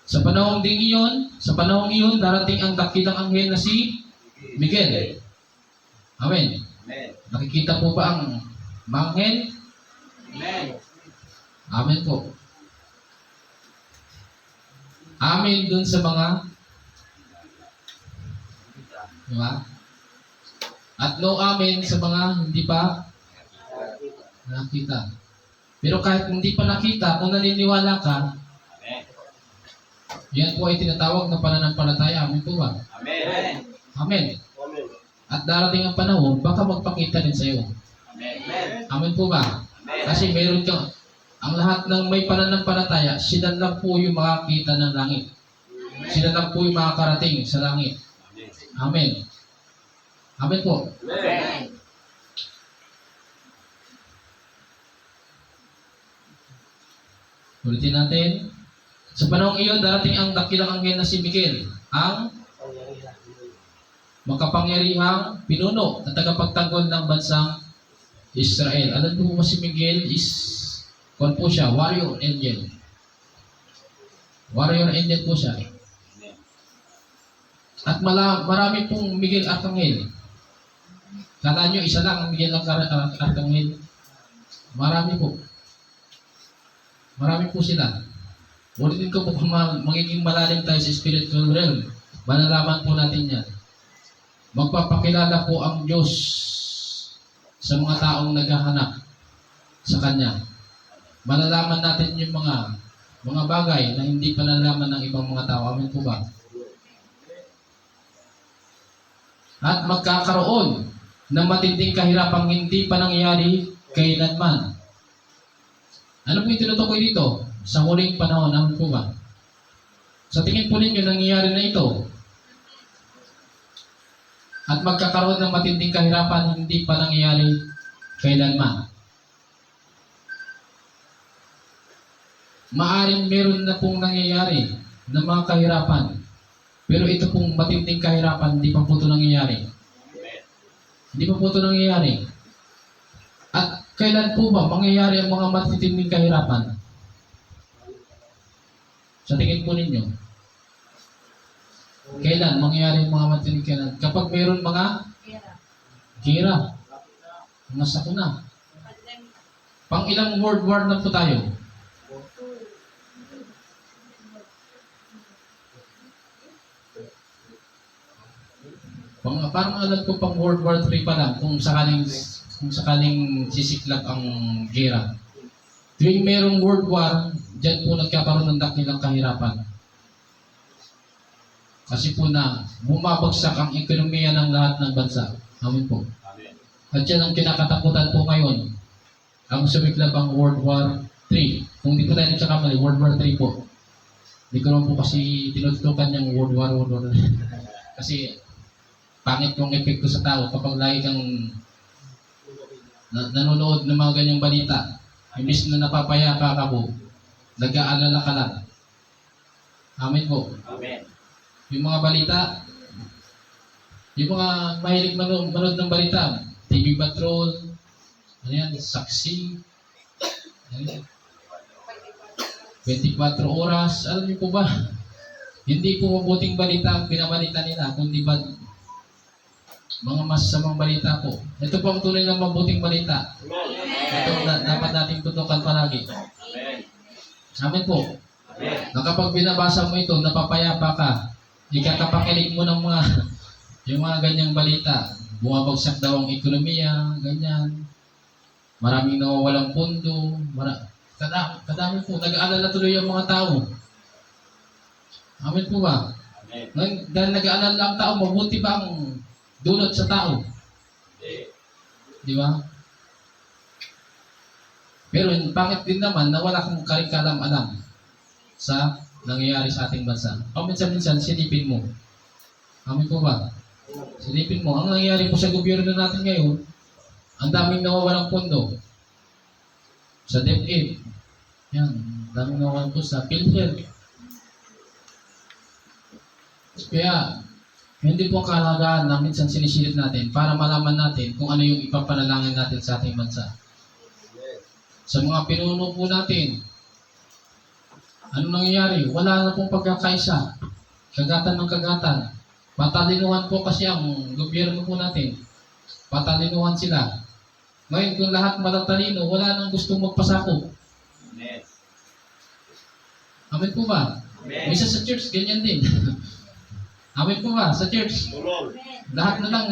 D: Sa panahong iyon, darating ang dakilang anghel na si Miguel. Amen.
F: Amen.
D: Nakikita po ba ang anghel?
F: Amen.
D: Amen po. Amen dun sa mga, di ba? At no amen sa mga hindi pa nakita. Pero kahit hindi pa nakita, kung naniniwala ka,
F: Amen.
D: yan po ay tinatawag na pananampalataya. Amen po ba?
F: Amen.
D: Amen. At darating ang panahon, baka magpakita din sa iyo.
F: Amen.
D: Amen po ba?
F: Amen.
D: Kasi meron kang, ang lahat ng may pananampalataya, sila lang po yung makakita ng langit. Sila lang po yung makakarating sa langit. Amen. Amen po.
F: Amen.
D: Ulitin natin. Sa panahong iyon, darating ang dakilang anghel na si Miguel, ang makapangyarihang pinuno at tagapagtanggol ng bansang Israel. Alam po ba si Miguel is, kung po siya, warrior angel. Warrior angel po siya. At marami pong Miguel Arcangel. Kala nyo, isa lang ang Miguel Arcangel. Marami po. Marami po sila. Ulitin ko po kung magiging malalim tayo sa spiritual realm. Malalaman po natin yan. Magpapakilala po ang Diyos sa mga taong naghahanap sa Kanya. Malalaman natin yung mga bagay na hindi pa nalalaman ng ibang mga tao. Amin po ba? At magkakaroon ng matinding kahirapang hindi pa nangyayari kailanman. Ano po yung tinutukoy dito? Sa huling panahon, amin po ba? Sa tingin po ninyo, nangyayari na ito. At magkakaroon ng matinding kahirapan hindi pa nangyayari kailanman. Maaring meron na pong nangyayari ng mga kahirapan. Pero ito pong matinding kahirapan, hindi pa po ito nangyayari. Hindi pa po ito nangyayari. At kailan po ba mangyayari ang mga matinding kahirapan? Sa tingin po ninyo, kailan mangyayari ang mga matinding kahirapan? Kapag mayroon mga gira, mga sakuna. Pang ilang world war na po tayo? Parang alam ko pang World War III pa lang kung sakaling sisiklab ang gera. Tuwing merong World War, dyan po nagkakaroon ng dakilang kahirapan. Kasi po na bumabagsak ang ekonomiya ng lahat ng bansa. Amin po. At yan ang kinakatakutan po ngayon. Ang sumiklab ang World War III. Kung di po tayo nagsakamali, World War III po. Hindi ko naman po kasi tinututukan yung World War. Kasi pangit yung epekto sa tao kapag lagi kang nanonood ng mga ganyang balita. Imbis na napapayapa ka po, nag-aalala ka lang. Amen po.
F: Amen.
D: Yung mga balita, yung mga mahilig manood ng balita, TV Patrol, ano yan, Saksi, ano yan, 24 oras, alam niyo po ba? Hindi po mabuting balita ang pinabalita nila, kundi ba mga masasamang balita po. Ito po ang tunay na mabuting balita. Ito dapat nating tutukan palagi.
F: Amen.
D: Amen po.
F: Amen.
D: Na kapag binabasa mo ito, napapayapa ka. Ikakapakilig mo ng yung mga ganyang balita. Bumabagsak daw ang ekonomiya, ganyan. Maraming nawawalang pondo. Kadami po. Nag-aalala tuloy ang mga tao. Amen po ba?
F: Amen.
D: Ngayon, dahil nag-aalala ang tao, mabuti ba ang dulot sa tao? Di ba? Pero pangit din naman na wala kang karikalam-alam sa nangyayari sa ating bansa. Minsan-minsan, silipin mo. Amin po ba? Silipin mo. Ang nangyayari po sa gobyerno natin ngayon, ang daming nawawalang pondo. Sa DepEd. Yan. Daming nawawalan po sa PhilHealth. Kaya, hindi po kahalagaan na minsan sinisilip natin para malaman natin kung ano yung ipapanalangin natin sa ating bansa. Sa mga pinuno po natin, ano nangyayari? Wala na pong pagkakaisa. Kagatan ng kagatan. Patalinuhan po kasi ang gobyerno po natin. Patalinuhan sila. Ngayon, kung lahat matatalino, wala nang gustong magpasakop.
F: Amen.
D: Amen po ba?
F: Amen.
D: Isa sa church, ganyan din. Amen po ba? Sa church, lahat na lang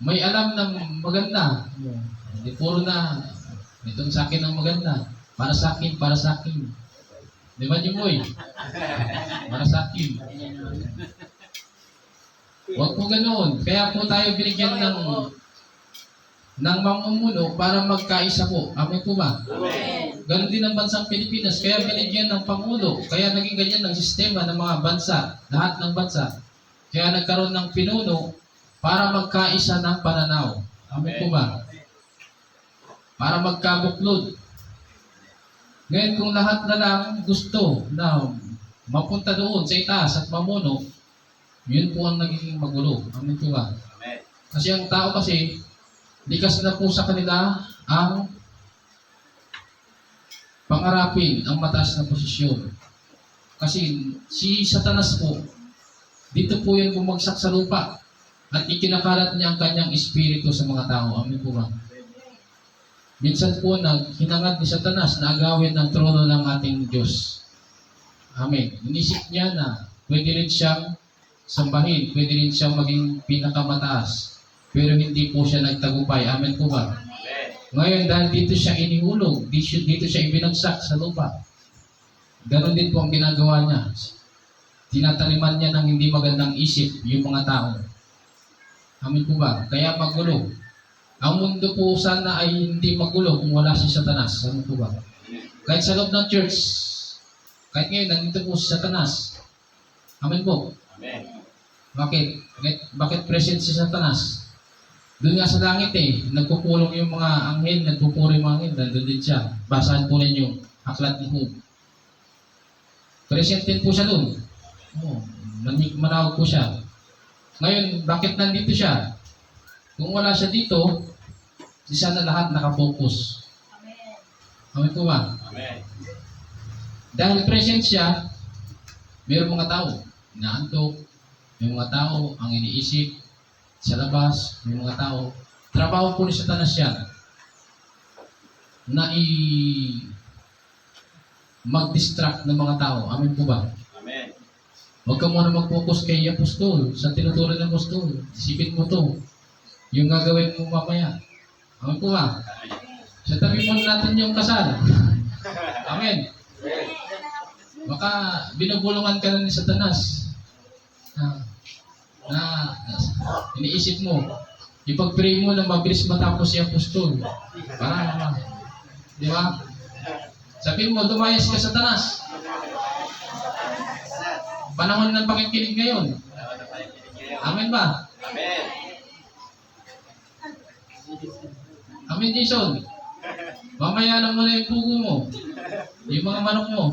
D: may alam na maganda. Hindi puro na itong sa akin ang maganda. Para sa akin, para sa akin. Di ba, Jimoy? Para sa akin. Huwag po ganoon. Kaya po tayo binigyan ng mamumuno para magkaisa po. Amen po ba?
F: Amen.
D: Ganon din ang bansang Pilipinas. Kaya binigyan ng Pangulo. Kaya naging ganyan ang sistema ng mga bansa. Lahat ng bansa. Kaya nagkaroon ng pinuno para magkaisa ng pananaw. Amen po ba? Para magkabuklod. Ngayon kung lahat na lang gusto na mapunta doon sa itaas at mamuno, yun po ang nagiging magulo. Amen po ba?
F: Amen.
D: Kasi ang tao kasi, likas na po sa kanila ang pangarapin ang mataas na posisyon. Kasi si Satanas po, dito po yan bumagsak sa lupa at ikinakalat niya ang kanyang espiritu sa mga tao. Amen po ba? Minsan po hinangad ni Satanas na agawin ang trono ng ating Diyos. Amen. Inisip niya na pwede rin siyang sambahin, pwede rin siyang maging pinakamataas. Pero hindi po siya nagtagumpay. Amen po ba? Ngayon, dahil dito siya inihulog, dito siya ibinagsak sa lupa. Ganon din po ang ginagawa niya. Tinataliman niya ng hindi magandang isip yung mga tao. Amen po ba? Kaya magulo. Ang mundo po sana ay hindi magulo kung wala si Satanas. Amen po ba? Kahit sa loob ng church, kahit ngayon, nandito po si Satanas. Amen po.
F: Amen.
D: Bakit present si Satanas? Doon nga sa langit nagpupulong yung mga anghel, nagpupuri yung mga anghel, nandun din siya. Basahan po ninyo, aklat ni Job. Present din po siya doon. Manawag po siya. Ngayon, bakit nandito siya? Kung wala siya dito, di sana lahat nakapokus. Amen po ba?
F: Amen.
D: Dahil present siya, mayroong mga tao, inaantok, may mga tao ang iniisip, sa labas, may mga tao. Trabaho po ni Satanas yan na mag-distract ng mga tao. Amen po ba?
F: Amen.
D: Huwag ka muna mag-focus kay apostol, sa tinuturo ng apostol. Isipin mo to. Yung gagawin mo mamaya. Amen po ba? Sa tabi mo natin yung kasal. Amen. Baka binubulungan ka na ni Satanas. Na iniisip mo, ipag-pray mo na mabilis matapos si apostol. Para, di ba? Sabihin mo, dumayas ka Satanas. Panahon ng pakikinig ngayon. Amen ba?
F: Amen.
D: Amen, Jason. Mamaya lang mo na yung pugo mo. Yung mga manok mo.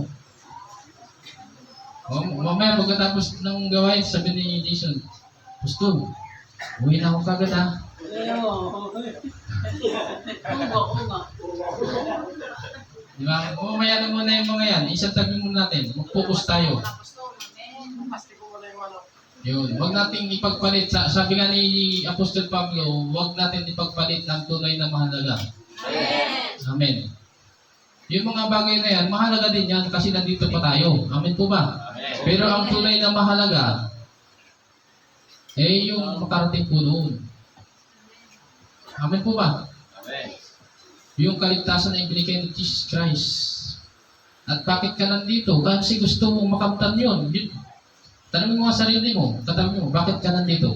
D: Mamaya pagkatapos ng gawain, sabi ni Jason, Apostol, uwi na ako kagad ha. Di ba? Mamaya lang muna yung mga yan. Isang tabi muna natin. Mag-focus tayo. Yun. Huwag natin ipagpalit. Sabi nga ni Apostol Pablo, huwag natin ipagpalit ng tunay na mahalaga. Amen. Yung mga bagay na yan, mahalaga din yan kasi nandito pa tayo. Amen po ba?
F: Amen.
D: Pero ang tunay na mahalaga, yung makarating po noon. Amen po ba?
F: Amen.
D: Yung kaligtasan na ibinigay ni Jesus Christ. At bakit ka nandito? Kasi gusto mong makamtan yun. Tanongin mo ang sarili mo, katabi mo, bakit ka nandito?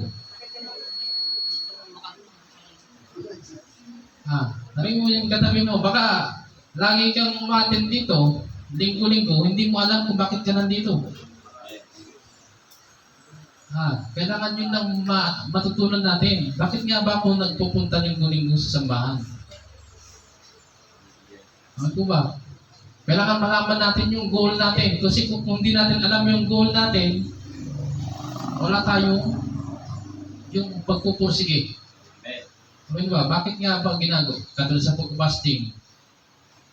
D: Tanongin mo yung katabi mo, baka lagi kang umaten dito, linggo-linggo, hindi mo alam kung bakit ka nandito. Kailangan yun lang matutunan natin. Bakit nga ba ako nagpupunta linggo-linggo sa sambahan? Ano po ba? Kailangan malaman natin yung goal natin. Kasi kung hindi natin alam yung goal natin, wala tayong yung pagpupursige. Amen ba? Bakit nga ba ginagawa? Katulad sa pag-fasting.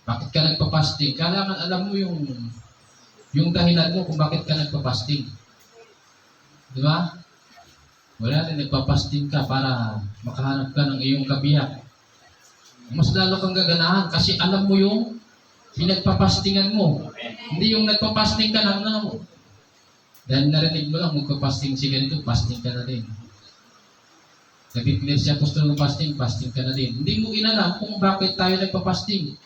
D: Bakit ka nagpa-fasting? Kailangan alam mo yung dahilan mo kung bakit ka nagpa-fasting. Di ba? Wala rin, nagpa-fasting ka para makahanap ka ng iyong kabiyak. Mas lalo kang gaganahan kasi alam mo yung pinagpa-fastingan mo. Hindi yung nagpa-fasting ka lang na mo. Dahil narinig mo lang, magpa-fasting si ganito, fasting ka na din. Nag-declare si Apostol ng fasting, fasting ka na din. Hindi mo inalam kung bakit tayo nagpa-fasting.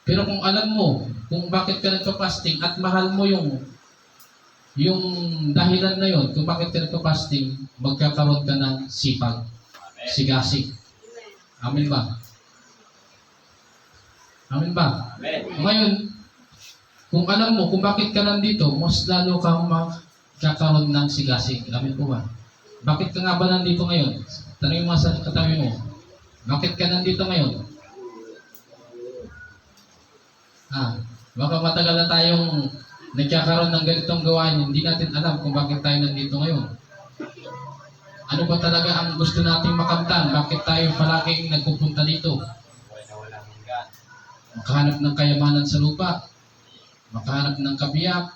D: Pero kung alam mo kung bakit ka nagpa-fasting at mahal mo yung dahilan na yon kung bakit ka nagpa-fasting, magkakaroon ka ng sipag, sigasig. Amen ba? Amen ba?
F: Amen.
D: Ngayon, kung alam mo kung bakit ka nandito, mas lalo kang magkakaroon ng sigasig. Amen po ba? Bakit ka nga ba nandito ngayon? Tanungin mo sa katabi mo, bakit ka nandito ngayon? Baka matagal na tayong nagkakaroon ng ganitong gawain, hindi natin alam kung bakit tayo nandito ngayon. Ano ba talaga ang gusto nating makamtan? Bakit tayo palaging nagpupunta dito? Makahanap ng kayamanan sa lupa. makahanap ng kabiyak,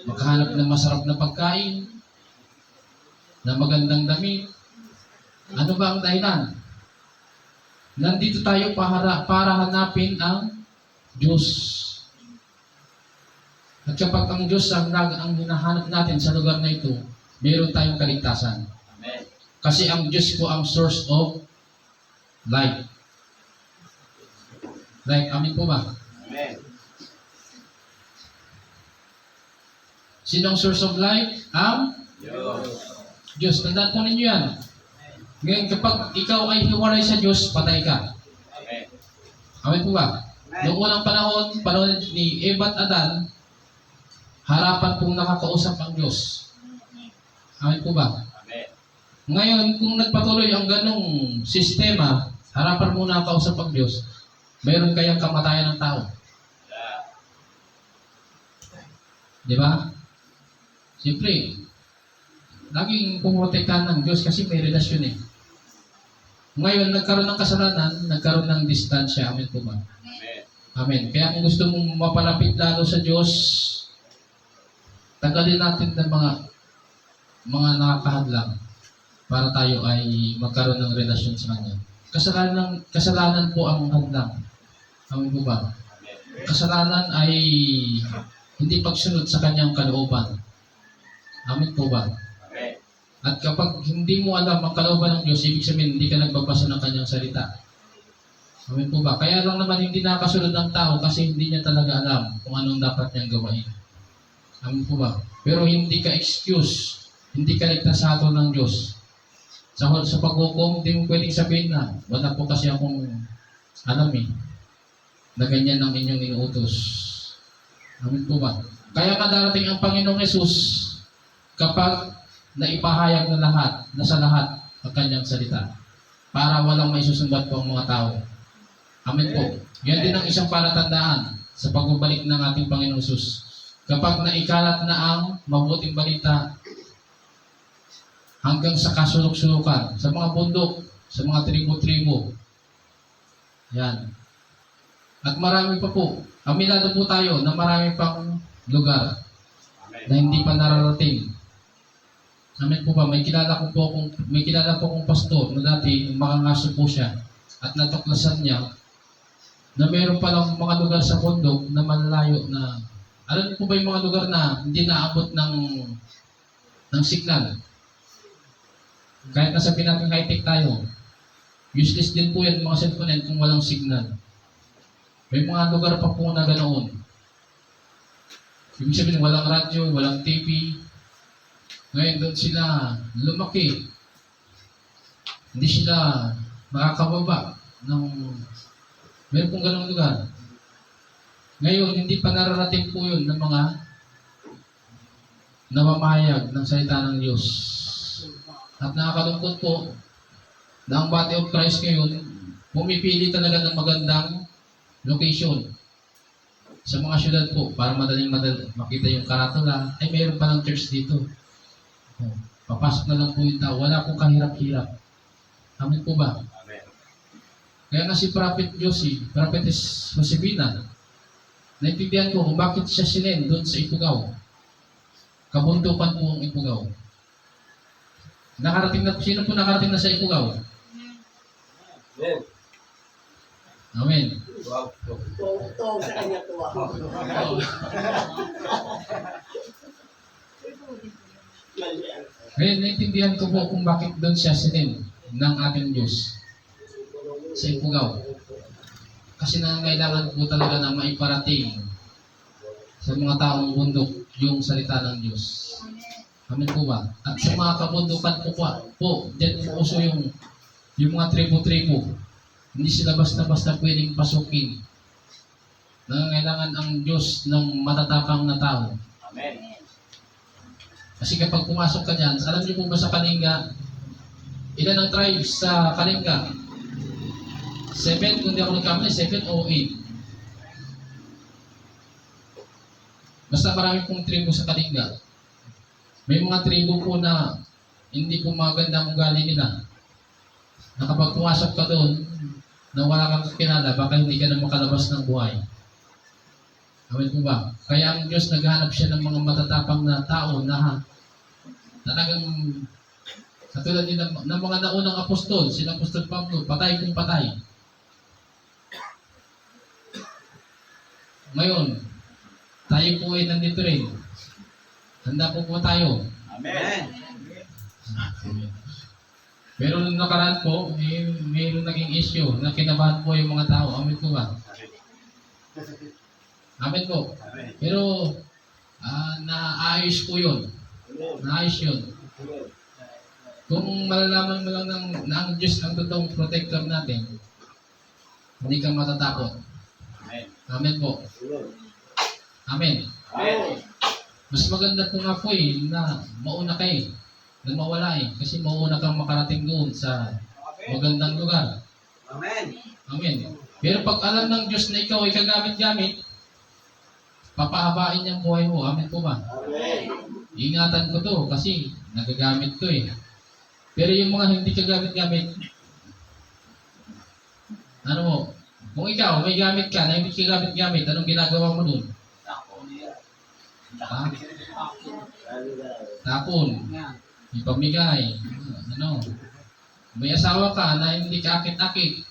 D: makahanap ng masarap na pagkain, na magandang damit. Ano ba ang dahilan? Nandito tayo para hanapin ang Diyos. At kapag ang Diyos ang hinahanap natin sa lugar na ito, meron tayong kaligtasan.
F: Amen.
D: Kasi ang Diyos po ang source of life. Like, amin po ba?
F: Amen.
D: Sino ang source of life? Ang
F: Diyos.
D: Diyos. Tandaan po ninyo yan. Ngayon, kapag ikaw ay hiwalay sa Diyos, patay ka.
F: Amen.
D: Amin po ba? Noong unang panahon ni Eva at Adan, harapan pong nakakausap ang Diyos. Amin po ba?
F: Amen.
D: Ngayon, kung nagpatuloy ang ganong sistema, harapan mo nakakausap ang Diyos, mayroon kayang kamatayan ng tao.
F: Yeah.
D: Di ba? Siyempre, laging pumotektahan ng Diyos kasi may relasyon eh. Ngayon, nagkaroon ng kasalanan, nagkaroon ng distansya. Amen po ba?
F: Amen.
D: Amen. Kaya kung gusto mong mapalapit lalo sa Diyos, tanggalin natin ng mga nakakahadlang para tayo ay magkaroon ng relasyon sa Kanya. Kasalanan po ang hadlang. Amen po ba?
F: Amen.
D: Kasalanan ay hindi pagsunod sa Kanyang kalooban. Amen po ba?
F: Amen.
D: At kapag hindi mo alam ang kalooban ng Diyos, ibig sabihin hindi ka nagbabasa ng Kanyang salita. Amen po ba? Kaya lang naman hindi nakasunod ng tao kasi hindi niya talaga alam kung anong dapat niyang gawain. Amen po ba? Pero hindi ka excuse, hindi ka ligtas sa hatol ng Diyos. Sa paghukom, hindi mo pwedeng sabihin na wala po kasi akong alam na ganyan ang inyong inuutos. Amen po ba? Kaya kadarating ang Panginoong Yesus kapag naipahayag na sa lahat ang Kanyang salita para walang may susumbat po ang mga tao. Amen po. Yan din ang isang palatandaan sa pagbabalik ng ating Panginoong Yesus. Kapag naikalat na ang mabuting balita hanggang sa kasulok-sulukan, sa mga bundok, sa mga tribo-tribo. Yan. At marami pa po. Aminado po tayo na marami pang lugar
F: Amen.
D: na hindi pa nararating. Amen po ba? May kilala po akong pastor na dati makangaso po siya at natuklasan niya na mayroon palang mga lugar sa bundok na malalayo na alam niyo po ba yung mga lugar na hindi naabot ng signal? Kahit nasa natin high-tech tayo, useless din po yan mga cellphone yan kung walang signal. May mga lugar pa po na ganoon. Ibig sabihin, walang radyo, walang TV. Ngayon doon sila lumaki. Hindi sila makakababa ng meron pong ganoong lugar. Ngayon, hindi pa nararating po yun ng mga namamahayag ng salita ng Diyos. At nakakalungkot po na ang Body of Christ ngayon, pumipili talaga ng magandang location sa mga syudad po para madaling makita yung karatula. Ay, mayroon pa ng church dito. Papasok na lang po yung tao. Wala pong kahirap-hirap. Amen po ba?
F: Amen.
D: Kaya nga si Prophet Josie, Prophetess Josefina, naintindihan ko kung bakit siya sinin doon sa Ifugao. Kabundukan po ang Ifugao. Sino po nakarating na sa Ifugao?
F: Amen.
D: Amen.
F: Wow.
G: Tuwag sa kanya tuwa.
D: Ngayon, naintindihan ko po kung bakit doon siya sinin ng ating Diyos sa Ifugao. Kasi nangangailangan po talaga na maiparating sa mga taong bundok yung salita ng Diyos. Amen po ba? At sa mga kabundukan po, dyan po uso yung mga tribo-tribo. Hindi sila basta-basta pwedeng pasukin. Nangangailangan ang Diyos ng matatapang na tao.
F: Amen.
D: Kasi kapag pumasok ka dyan, alam niyo po ba sa Kalinga, ilan ang tribes sa Kalinga? 7, kung di ako nagkamali, 7 o 8. Basta marami pong tribo sa Kalinga. May mga tribo po na hindi po maganda ang ugali nila. Na kapag pumasok ka doon, na wala kang kakilala, baka hindi ka na makalabas ng buhay. Amen po ba? Kaya ang Diyos naghahanap siya ng mga matatapang na tao na talagang katulad din ng mga naunang apostol, sila Apostol Pablo, patay kung patay. Ngayon, tayo po ay nandito rin. Handa po tayo.
F: Amen.
D: Pero nung nakaraan po, mayroon naging issue na kinabahan po yung mga tao. Amen po ba? Amen po. Pero naayos po yun. Naayos yun. Kung malalaman mo lang na ang Diyos ang totoong protector natin, hindi ka matatakot. Amen po. Amen. Mas maganda po nga po na mauna kayo, na mawala kasi mauna kang makarating doon sa magandang lugar.
F: Amen.
D: Amen. Pero pag alam ng Diyos na ikaw ay kagamit-gamit, papahabain niyang buhay mo. Amen po ba? Ingatan ko to kasi nagagamit to Pero yung mga hindi kagamit-gamit, ano mo, kung ikaw may gamit ka na hindi kagamit-gamit, anong ginagawa mo doon? Ha? Tapon. Ipamigay. Ano? May asawa ka na hindi ka akit-akit.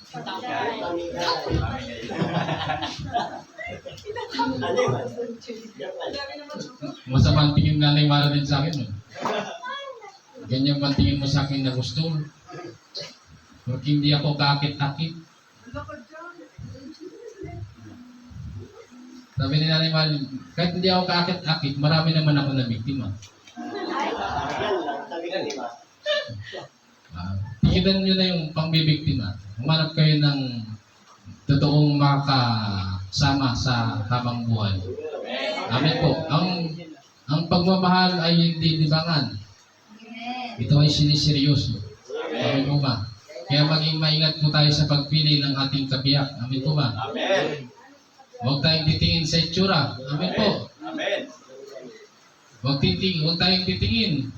D: Masamang tingin nanay Mara din sa akin. Ganyan ba tingin mo sa akin na gusto? Porque hindi ako kaakit-akit. Sabi ni nanay Mara, kahit hindi ako kaakit-akit, marami naman ako na biktima. Tingnan nyo na yung pangbibiktima. Humanap kayo ng totoong makakasama sa habang buhay. Amen po. Ang pagmamahal ay hindi libangan. Ito ay siniseryoso. Amen po ba? Kaya maging maingat po tayo sa pagpili ng ating kabiyak. Amen po ba?
F: Amen.
D: Huwag tayong titingin sa itsura. Amen po.
F: Amen.
D: Huwag tayong titingin.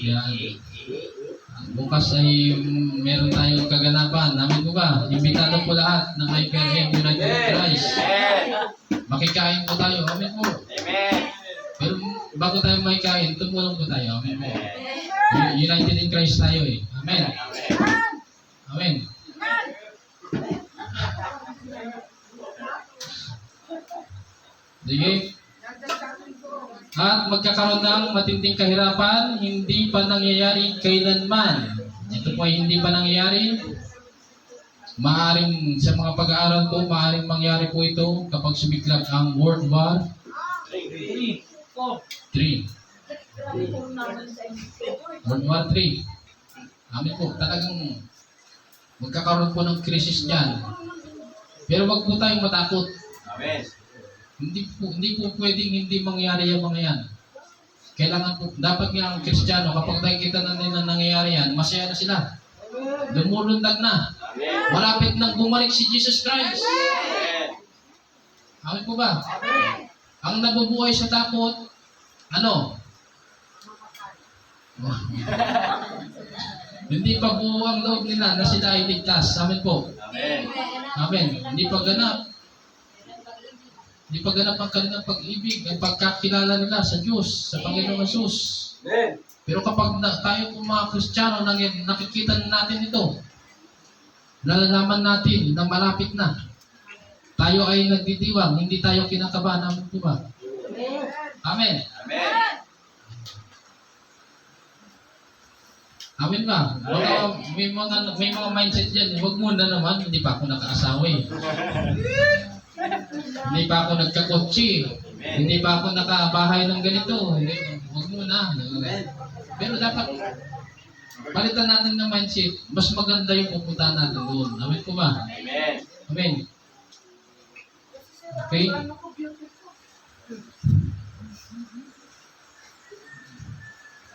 D: Yan. Bukas ay meron tayong kaganapan. Amen po ba? Imbitado po lahat ng IPRM United in Christ. Makikain po tayo. Amen po.
F: Amen.
D: Pero bago tayo makikain, tumulong po tayo. Amen po. United in Christ tayo Amen. Amen. Sige. At magkakaroon ng matinding kahirapan, hindi pa nangyayari kailanman. Ito po ay hindi pa nangyayari. Maaring sa mga pag-aaral po, maaring mangyari po ito kapag sumiklab ang World War 3. World War 3. Amin po, talagang magkakaroon po ng krisis dyan. Pero wag po tayong matakot.
F: Amen.
D: Hindi po pwedeng hindi mangyari yung mga yan. Kailangan po, dapat nga ang Kristiyano, kapag nakikita na nila nangyayari yan, masaya na sila. Lumulundag na. Malapit nang bumalik si Jesus Christ. Amin po ba? Ang nabubuhay sa takot, ano? Hindi pa buo ang loob nila na sila ay ligtas. Amin po.
F: Amen.
D: Amen. Hindi pa ganap. Hindi pa ganap ang kanilang pag-ibig, ang pagkakilala nila sa Diyos, sa Panginoong Jesus.
F: Amen.
D: Pero kapag tayo kung mga Kristiyano, nakikita natin ito, nalalaman natin na malapit na. Tayo ay nagdidiwang, hindi tayo kinakabahan. Amen po ba? Amen.
F: Amen.
D: Amen ba? May mga mindset yan. Huwag muna naman, hindi pa ako nakaasawa Hindi pa ako nagkakotse. Hindi pa ako nakabahay ng ganito. Huwag muna. Pero dapat palitan natin ng mindset. Mas maganda yung pupuntahan natin doon. Amen po ba?
F: Amen.
D: Amen. Okay?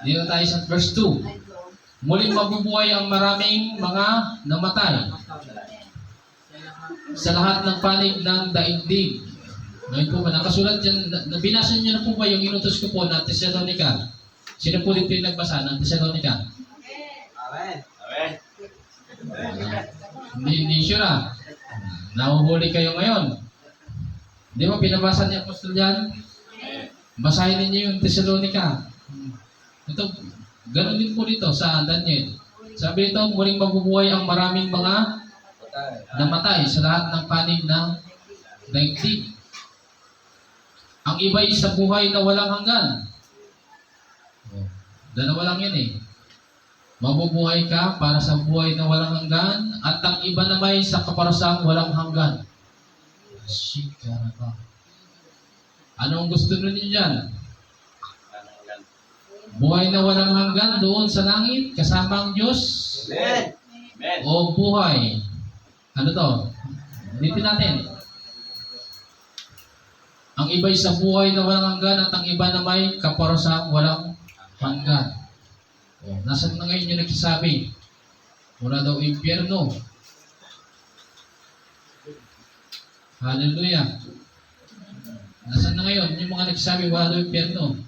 D: Dito tayo sa verse 2. Muling mabubuhay ang maraming mga namatay sa lahat ng panig ng daigdig. Ngayon po ba, nakasulat dyan, nabinasa niyo na po ba yung inutos ko po na Thessalonica? Sino po dito yung nagbasa ng Thessalonica?
F: Amen. Amen.
D: Hindi sure ah. Nahuhuli kayo ngayon. Di ba pinabasa ni Apostol yan? Basahin ninyo yung Thessalonica. Ito, ganun din po dito sa Daniel. Sabi ito, muling mabubuhay ang maraming mga namatay sa lahat ng panig ng daigdig. Ang iba'y sa buhay na walang hanggan. Dalawa lang yan eh. Mabubuhay ka para sa buhay na walang hanggan at ang iba naman sa kaparasang walang hanggan. Sikaraba. Anong gusto ninyo dyan? Buhay na walang hanggan doon sa langit kasama ang Diyos?
F: Amen. Amen.
D: O buhay? Ano to? Ulitin natin. Ang iba'y sa buhay na walang hanggan at ang iba na may kaparasang walang hanggan. O, nasaan na ngayon yung nagsasabi? Wala daw impyerno. Hallelujah. Nasaan na ngayon yung mga nagsasabi wala daw impyerno?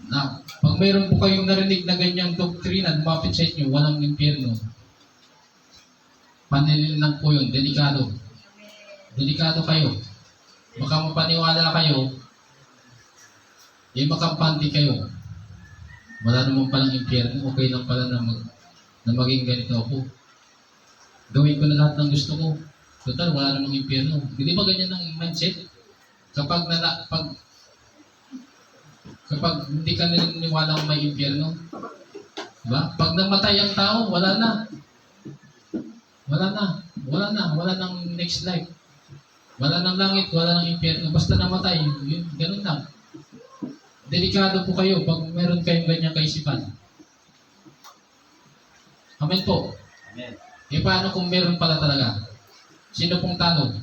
D: Na, pag mayroon po kayong narinig na ganyang doktrina, lumapit sa inyo, walang impyerno. Panilin lang po yun, delikado. Delikado kayo. Baka mapaniwala kayo, makampante kayo. Wala naman palang impyerno, okay lang pala na maging ganito ako. Gawin ko na lahat ng gusto ko. Total, wala namang impyerno. Hindi ba ganyan ang mindset? Kapag hindi ka naniniwala kung may impyerno, diba? Pag namatay ang tao, wala na. Wala nang next life. Wala nang langit, wala nang impyerno. Basta namatay, yun, ganun lang. Delikado po kayo pag meron kayong ganyang kaisipan. Amen po.
F: Amen.
D: Paano kung meron pala talaga? Sino pong tanong?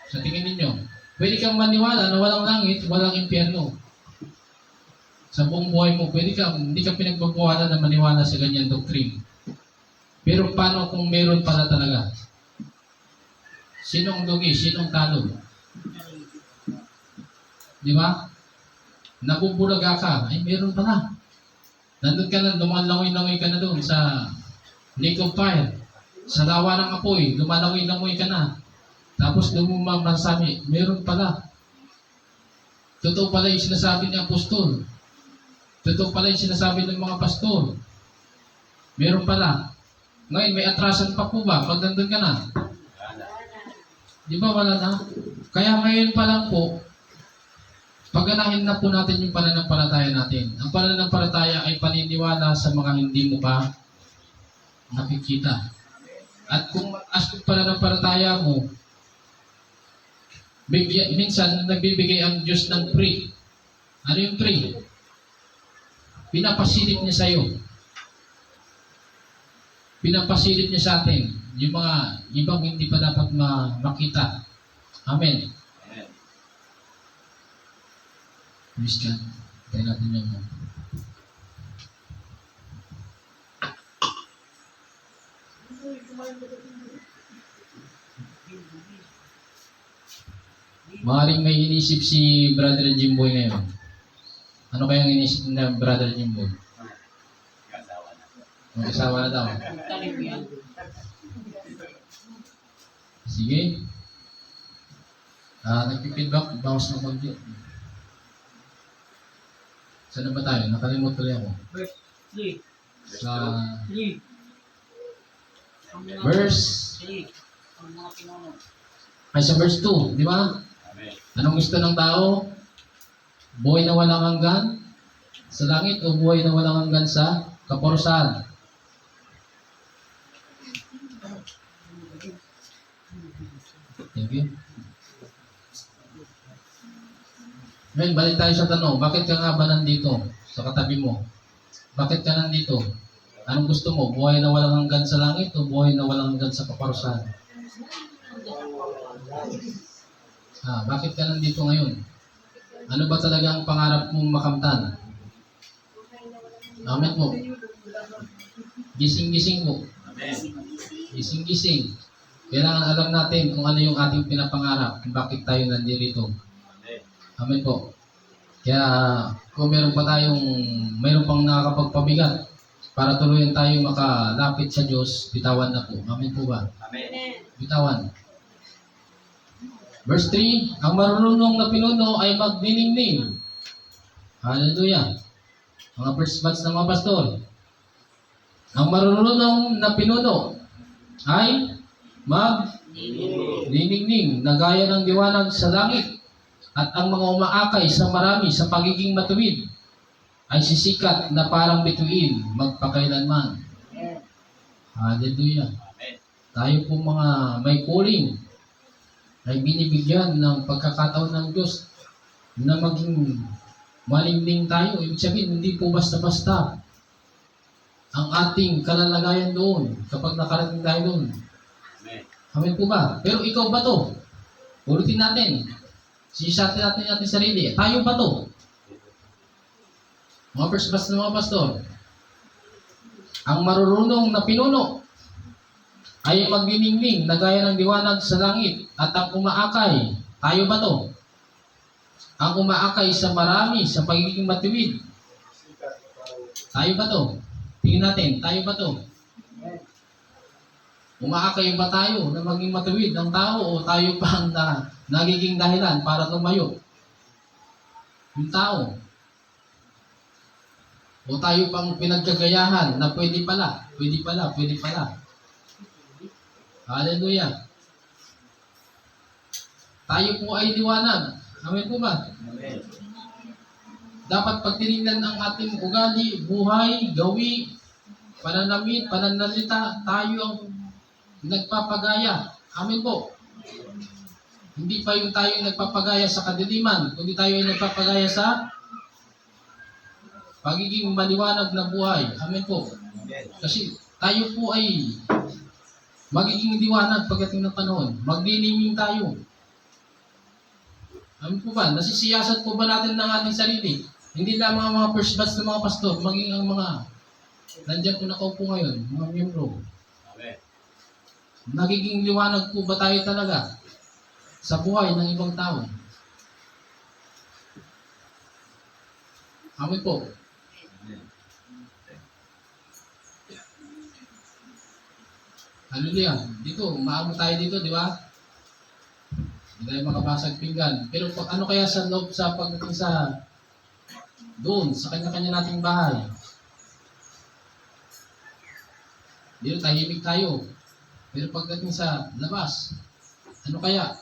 D: Sa tingin ninyo, pwede kang maniwala na walang langit, walang impyerno. Sa buong buhay mo, hindi ka pinagbabawalan na maniwala sa ganyan doktrin. Pero paano kung meron pala talaga? Sinong lugi? Sinong talo? Di ba? Nabubulaga ka, ay meron pala. Nandun ka na, lumalangoy-langoy ka na doon sa Lake of Fire. Sa lawa ng apoy, lumalangoy-langoy ka na. Tapos lumamasabi, meron pala. Totoo pala yung sinasabi ni Apostol. Totoo pala yung sinasabi ng mga pastor. Meron pala. Ngayon, may atrasan pa po ba pag nandun ka na? Di ba wala na? Kaya ngayon pa lang po, paganahin na po natin yung pananampalataya natin. Ang pananampalataya ay paniniwala sa mga hindi mo pa nakikita. At kung mataas yung pananampalataya mo, minsan nagbibigay ang Diyos ng free. Ano yung free? Pinapasilip niya sa'yo. Pinapasilip niya sa atin yung mga ibang hindi pa dapat makita. Amen.
F: Amen.
D: Praise God. Tayo natin yung maaaring may inisip si Brother Jimboy ngayon. Ano kayang inisip na Brother Jimboy?
F: Kasawa na.
D: Mag-asawa na daw. Sige. Nagpipidback, bounce na konti. Saan na ba tayo? Nakalimot tuloy ako. Sa verse ay sa verse 2, di ba?
F: Amen.
D: Anong gusto ng tao? Buhay na walang hanggan sa langit o buhay na walang hanggan sa kaparusahan? Thank you. Ngayon, balik tayo sa tanong, bakit ka nga ba nandito sa katabi mo? Bakit ka nandito? Anong gusto mo? Buhay na walang hanggan sa langit o buhay na walang hanggan sa kaparusahan? Bakit ka nandito ngayon? Ano ba talaga ang pangarap mong makamtan? Amen po. Gising-gising po.
F: Amen.
D: Gising-gising. Kailangan alam natin kung ano yung ating pinapangarap, kung bakit tayo nandito.
F: Amen.
D: Amen po. Kaya kung mayroon pang nakakapagpabigat, para tuluyan tayo makalapit sa Diyos, bitawan na po. Amen po ba?
F: Amen.
D: Bitawan. Verse 3, ang marunong na pinuno ay magniningning. Hallelujah. Mga first batch ng mga pastor. Ang marunong na pinuno ay magniningning na gaya ng liwanag sa langit. At ang mga umaakay sa marami sa pagiging matuwid ay sisikat na parang bituin magpakailanman. Hallelujah.
F: Amen.
D: Tayo po mga may calling ay binibigyan ng pagkakataon ng Diyos na maging malingning tayo. Ibig sabihin, hindi po basta-basta ang ating kalalagayan doon kapag nakarating tayo doon.
F: Amen.
D: Amen po ba? Pero ikaw ba to? Ulitin natin. Sisatin natin ating sarili. Tayo ba to? Mga first batch ng mga pastor. Ang marurunong na pinuno ay magniningning na gaya ng liwanag sa langit at ang umaakay. Tayo ba to? Ang umaakay sa marami sa pagiging matuwid. Tayo ba to? Tingnan natin, tayo ba to? Umaakay ba tayo na maging matuwid ang tao o tayo pa ang nagiging dahilan para tumayo? Yung tao. O tayo pang pinagkagayahan na pwede pala. Hallelujah. Tayo po ay liwanag. Amen po ba?
F: Amen.
D: Dapat pag tinignan ang ating ugali, buhay, gawi, pananamit, pananalita, tayo ang nagpapagaya. Amen po. Hindi pa yung tayo yung nagpapagaya sa kadiliman, kundi tayo ay nagpapagaya sa pagiging maliwanag na buhay. Amen po.
F: Amen.
D: Kasi tayo po ay magiging liwanag pagdating ng panahon. Magniningning tayo. Amen po ba? Nasisiyasat po ba natin ng ating sarili? Hindi lamang ang mga first batch ng mga pastor, maging ang mga nandiyan po nakaupo ngayon, mga miyembro.
F: Amen.
D: Nagiging liwanag po ba tayo talaga sa buhay ng ibang tao? Amen po. Hallelujah. Dito, maamo tayo dito, di ba? Hindi tayo makabasag pinggan. Pero ano kaya sa loob sa pagdating sa doon, sa kanya-kanya nating bahay? Dito, tahimik tayo. Pero pagdating sa labas, ano kaya?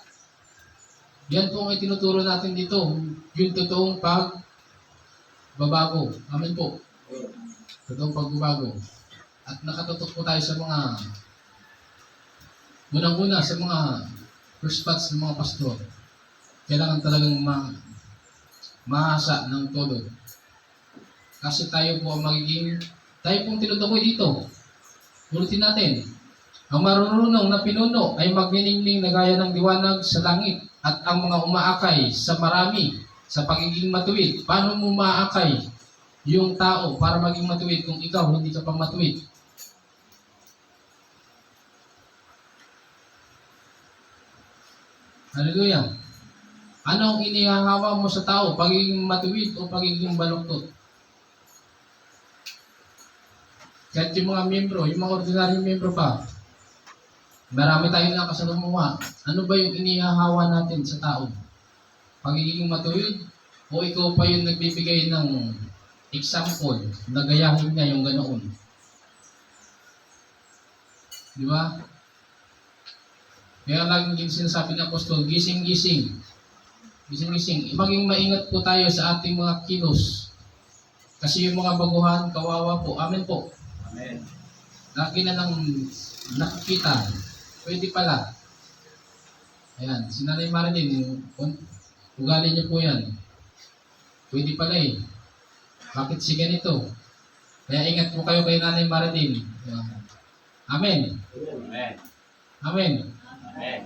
D: Yan po ang itinuturo natin dito. Yung totoong pagbabago. Amen po. Totoong pagbabago. At nakatutok po tayo sa mga unang-una sa mga first batch ng mga pastor. Kailangan talagang mahasa ng todo. Kasi tayo po ang tayo pong tinutukoy dito. Ulitin natin. Ang marunong na pinuno ay magniningning na gaya ng liwanag sa langit at ang mga umaakay sa marami sa pagiging matuwid. Paano mo maakay yung tao para maging matuwid kung ikaw hindi ka pa matuwid? Hallelujah. Ano ang inihahawa mo sa tao? Pagiging matuwid o pagiging baluktot? Kahit yung mga miyembro, yung mga ordinaryong miyembro pa, marami tayong nakasalumuha. Ano ba yung inihahawa natin sa tao? Pagiging matuwid? O ikaw pa yung nagbibigay ng example na gayahin niya yung ganoon? Di ba? Kaya laging sinasabi ng apostol, gising-gising. Gising-gising. Maging maingat po tayo sa ating mga kilos. Kasi yung mga baguhan, kawawa po. Amen po.
F: Amen.
D: Lagi na lang nakikita. Pwede pala. Ayan, si Nanay Marilyn, yung ugali niya po yan. Pwede pala eh. Bakit si ganito? Kaya ingat po kayo kay Nanay Marilyn. Amen.
F: Amen.
D: Amen.
F: Amen.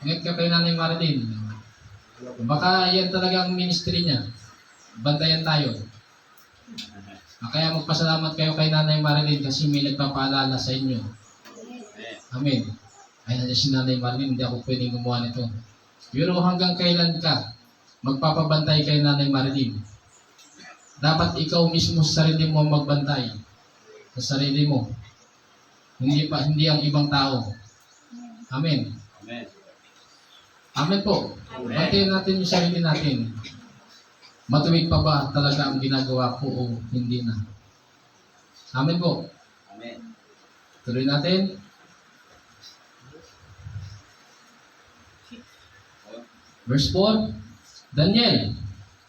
D: Ingat ka kay Nanay Marilyn. Baka yan talaga ang ministry niya. Bantayan tayo. Kaya magpasalamat kayo kay Nanay Marilyn kasi may nagpapaalala sa inyo. Amen. Ay, nandiyan si Nanay Marilyn, hindi ako pwedeng gumawa nito. Pero hanggang kailan ka magpapabantay kay Nanay Marilyn? Dapat ikaw mismo sa sarili mo magbantay. sa sarili mo. Hindi ang ibang tao. Amen.
F: Amen.
D: Amen po.
F: Amen.
D: Bantayan natin yung sarili natin. Matuwid pa ba talaga ang ginagawa ko o hindi na? Amen po.
F: Amen.
D: Tuloy natin. Verse 4, Daniel,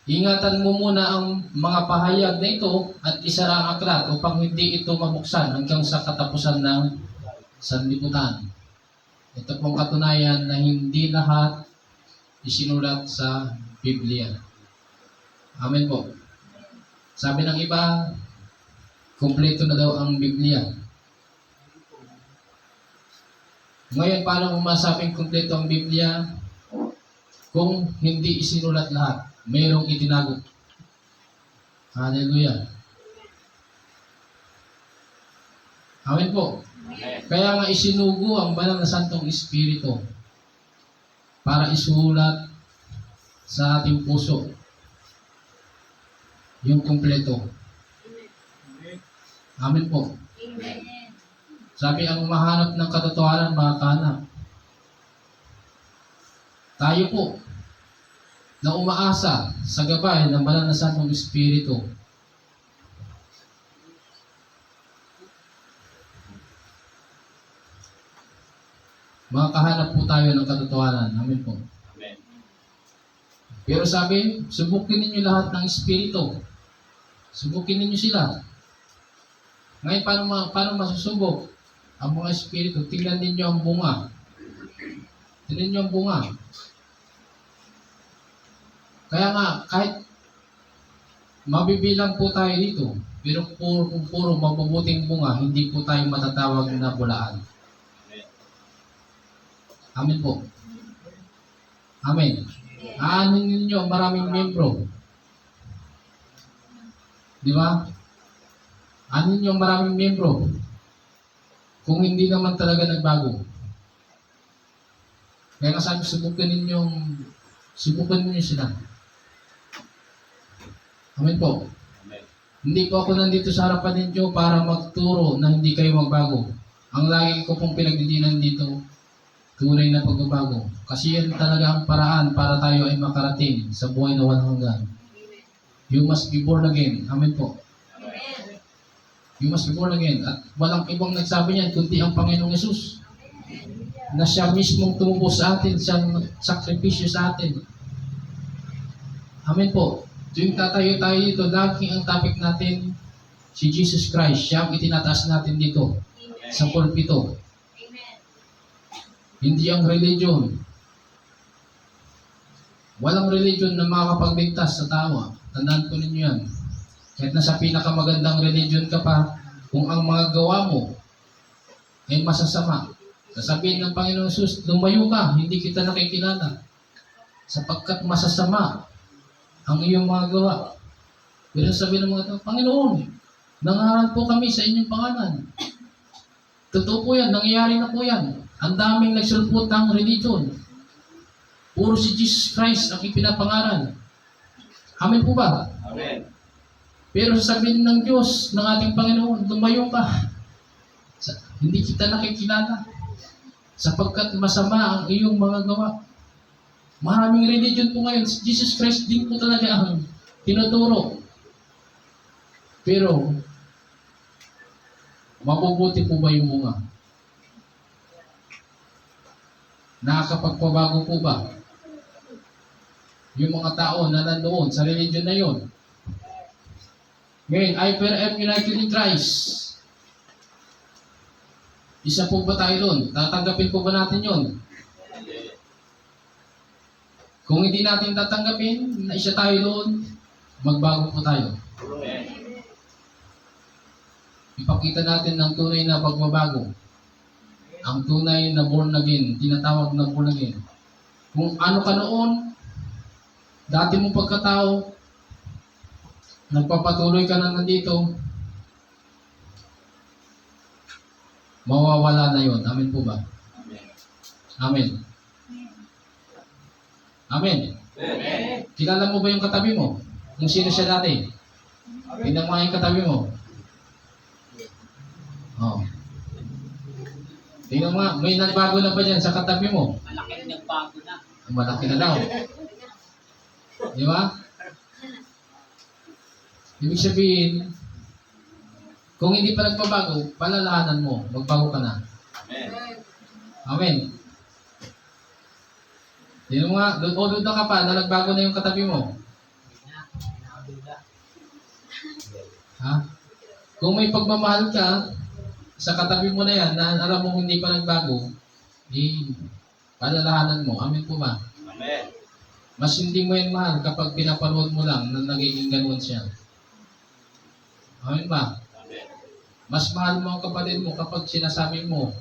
D: ingatan mo muna ang mga pahayag na ito at isara ang aklat upang hindi ito mabuksan hanggang sa katapusan ng sanlibutan. Ito pong katunayan na hindi lahat isinulat sa Biblia. Amen po. Sabi ng iba, kumpleto na daw ang Biblia. Ngayon, paano mo masabing kumpleto ang Biblia kung hindi isinulat lahat? Mayroong itinago. Hallelujah. Amen po.
F: Amen.
D: Kaya nga isinugo ang banal na Santong Espiritu para isulat sa ating puso yung kumpleto. Amen po. Sabi, ang mahanap ng katotohanan, makakahanap. Tayo po, na umaasa sa gabay ng banal na Santong Espiritu, makakahanap po tayo ng katotohanan. Amen po.
F: Amen.
D: Pero sabi, subukin ninyo lahat ng Espiritu. Subukin ninyo sila. Ngayon, paano masusubok ang mga Espiritu? Tingnan ninyo ang bunga. Tingnan ninyo ang bunga. Kaya nga, kahit mabibilang po tayo dito, pero kung puro mabubuting bunga, hindi po tayo matatawag na bulaan. Amen po. Amen. Aanin ninyo maraming membro. Di ba? Aanin ninyo maraming membro. Kung hindi naman talaga nagbago. Kaya nga sabi, subukan ninyo sila. Amen po.
F: Amen.
D: Hindi po ako nandito sa harapan ninyo para magturo na hindi kayo magbago. Ang lagi ko pong pinagdidinan dito, tunay na pagbabago. Kasi yan talaga ang paraan para tayo ay makarating sa buhay na walang hanggan. You must be born again. Amen po. You must be born again. At walang ibang nagsabi niyan kundi ang Panginoong Yesus. Na siya mismong tumubos sa atin, siyang sakripisyo sa atin. Amen po. Tuwing tatayo tayo dito, laging ang topic natin, si Jesus Christ. Siya ang itinataas natin dito sa pulpito. Hindi ang religion. Walang religion na makakapagligtas sa tao. Tandaan po ninyo yan. Kahit nasa pinakamagandang religion ka pa, kung ang mga gawa mo ay masasama, sasabihin ng Panginoon Jesus, lumayo ka, hindi kita nakikilala. Sapagkat masasama ang iyong mga gawa. Pero sabihin ng mga tao, Panginoon, nangaral po kami sa inyong pangalan. Totoo po yan, nangyayari na po yan. Ang daming nagsulpot ng religion. Puro si Jesus Christ ang ipinapangaral. Amen po ba?
F: Amen.
D: Pero sasabihin ng Diyos, ng ating Panginoon, lumayo ka. Hindi kita nakikilala. Sapagkat masama ang iyong mga gawa. Maraming religion po ngayon. Si Jesus Christ din po talaga ang tinuturo. Pero, mabubuti po ba yung bunga? Nakakapagpabago po ba yung mga tao na nandoon sa religion na yon? Ngayon, IPRM United in Christ. Isa po ba tayo doon? Tatanggapin po ba natin yon? Kung hindi natin tatanggapin na isa tayo doon, magbago po tayo.
F: Amen.
D: Ipakita natin ng tunay na pagbabago. Ang tunay na born again, tinatawag na born again. Kung ano ka noon, dati mong pagkatao, nagpapatuloy ka na nandito, mawawala na yon. Amen po ba? Amen. Amen.
F: Amen.
D: Kilala mo ba yung katabi mo? Kung sino siya dati? Tingnan mo yung katabi mo. Oh. Tingnan mo nga, may nagbago na ba dyan sa katabi mo?
G: Malaki na nagbago na.
D: Malaki na daw. Di ba? Ibig sabihin, kung hindi pa nagpabago, palalahanan mo, magbago ka na.
F: Amen.
D: Amen. Tingnan mo nga, doon ka pa na nagbago na yung katabi mo. Ha? Kung may pagmamahal ka, sa katabi mo na yan, na alam mo hindi pa nagbago, palalahanan mo. Amen po ba?
F: Amen.
D: Mas hindi mo yan mahal kapag pinapanood mo lang na nagiging ganun siya. Amen ba?
F: Amen.
D: Mas mahal mo ang kapatid mo kapag sinasabi mo,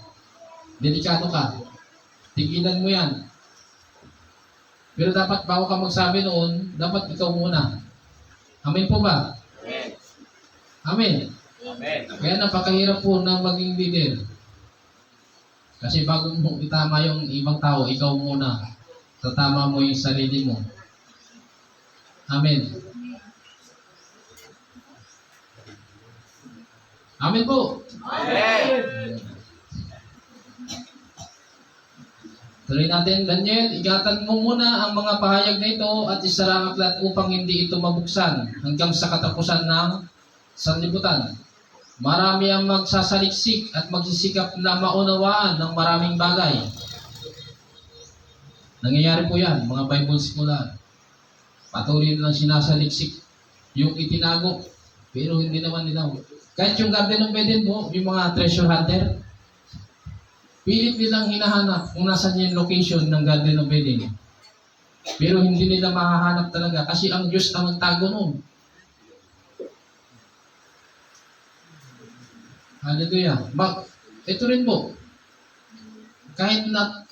D: delikado ka, tigilan mo yan. Pero dapat bago ka magsabi noon, dapat ikaw muna. Amen po ba?
F: Amen.
D: Amen.
F: Amen.
D: Kaya napakahirap po na maging leader. Kasi bago mo itama yung ibang tao, ikaw muna. Tatama mo yung sarili mo. Amen. Amen po.
F: Amen.
D: Tuloy natin, Daniel, ingatan mo muna ang mga pahayag na ito at isara ang aklat upang hindi ito mabuksan hanggang sa katapusan ng sanlibutan. Marami ang magsasaliksik at magsisikap na maunawaan ng maraming bagay. Nangyayari po yan, mga Bible scholar. Patuloy na lang sinasaliksik yung itinago, pero hindi naman nila. Kahit yung Garden of Eden po, yung mga treasure hunter, pilit nilang hinahanap kung nasan yung location ng Garden of Eden. Pero hindi nila mahahanap talaga kasi ang Diyos ang nagtago noon. Hallelujah. Ito rin po, kahit na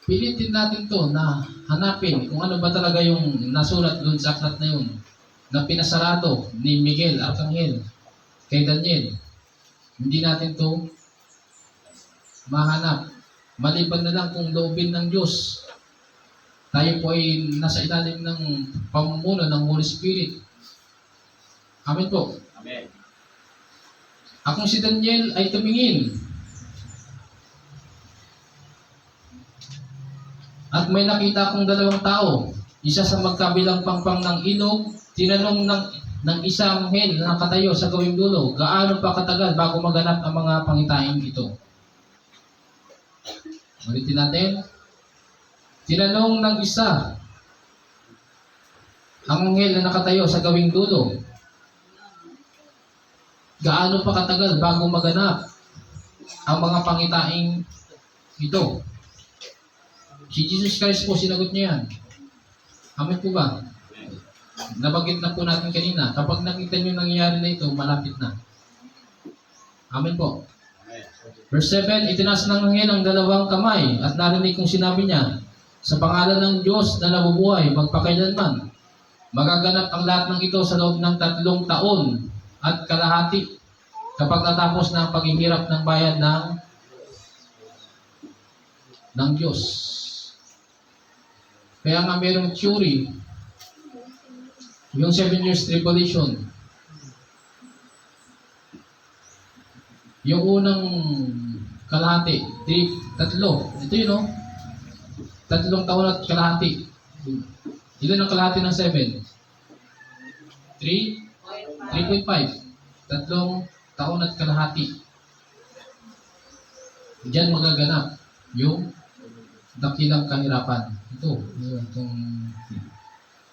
D: pilitin natin to na hanapin kung ano ba talaga yung nasulat doon sa aklat na yun, na pinasarado ni Miguel Arcangel kay Daniel, hindi natin to mahanap. Maliban na lang kung loobin ng Diyos. Tayo po ay nasa ilalim ng pamumuno ng Holy Spirit. Amen po.
F: Amen.
D: Akong si Daniel ay tumingin. At may nakita akong dalawang tao. Isa sa magkabilang pangpang ng ilog, tinanong ng isang anghel na nakatayo sa gawing dulo, gaano pa katagal bago maganap ang mga pangitaing ito? Ulitin natin. Tinanong ng isa ang anghel na nakatayo sa gawing dulo, gaano pa katagal bago maganap ang mga pangitaing ito? Si Jesus Christ po, sinagot niya yan. Amen po ba? Nabanggit na po natin kanina, kapag nakita niyo nangyayari na ito, malapit na. Amen po.
F: Amen.
D: Verse 7, itinaas ng anghel ang dalawang kamay at narinig kong sinabi niya, sa pangalan ng Diyos na nabubuhay, magpakailanman, magaganap ang lahat ng ito sa loob ng 3 taon at kalahati kapag natapos na ang paghihirap ng bayan ng Diyos. Kaya nga mayroong theory, yung 7 years tribulation. Yung unang kalahati, 3. Ito yun, no? 3 taon at kalahati. Ilan ang kalahati ng 7? 3.5. 3 taon at kalahati. Diyan magaganap yung dakilang kahirapan.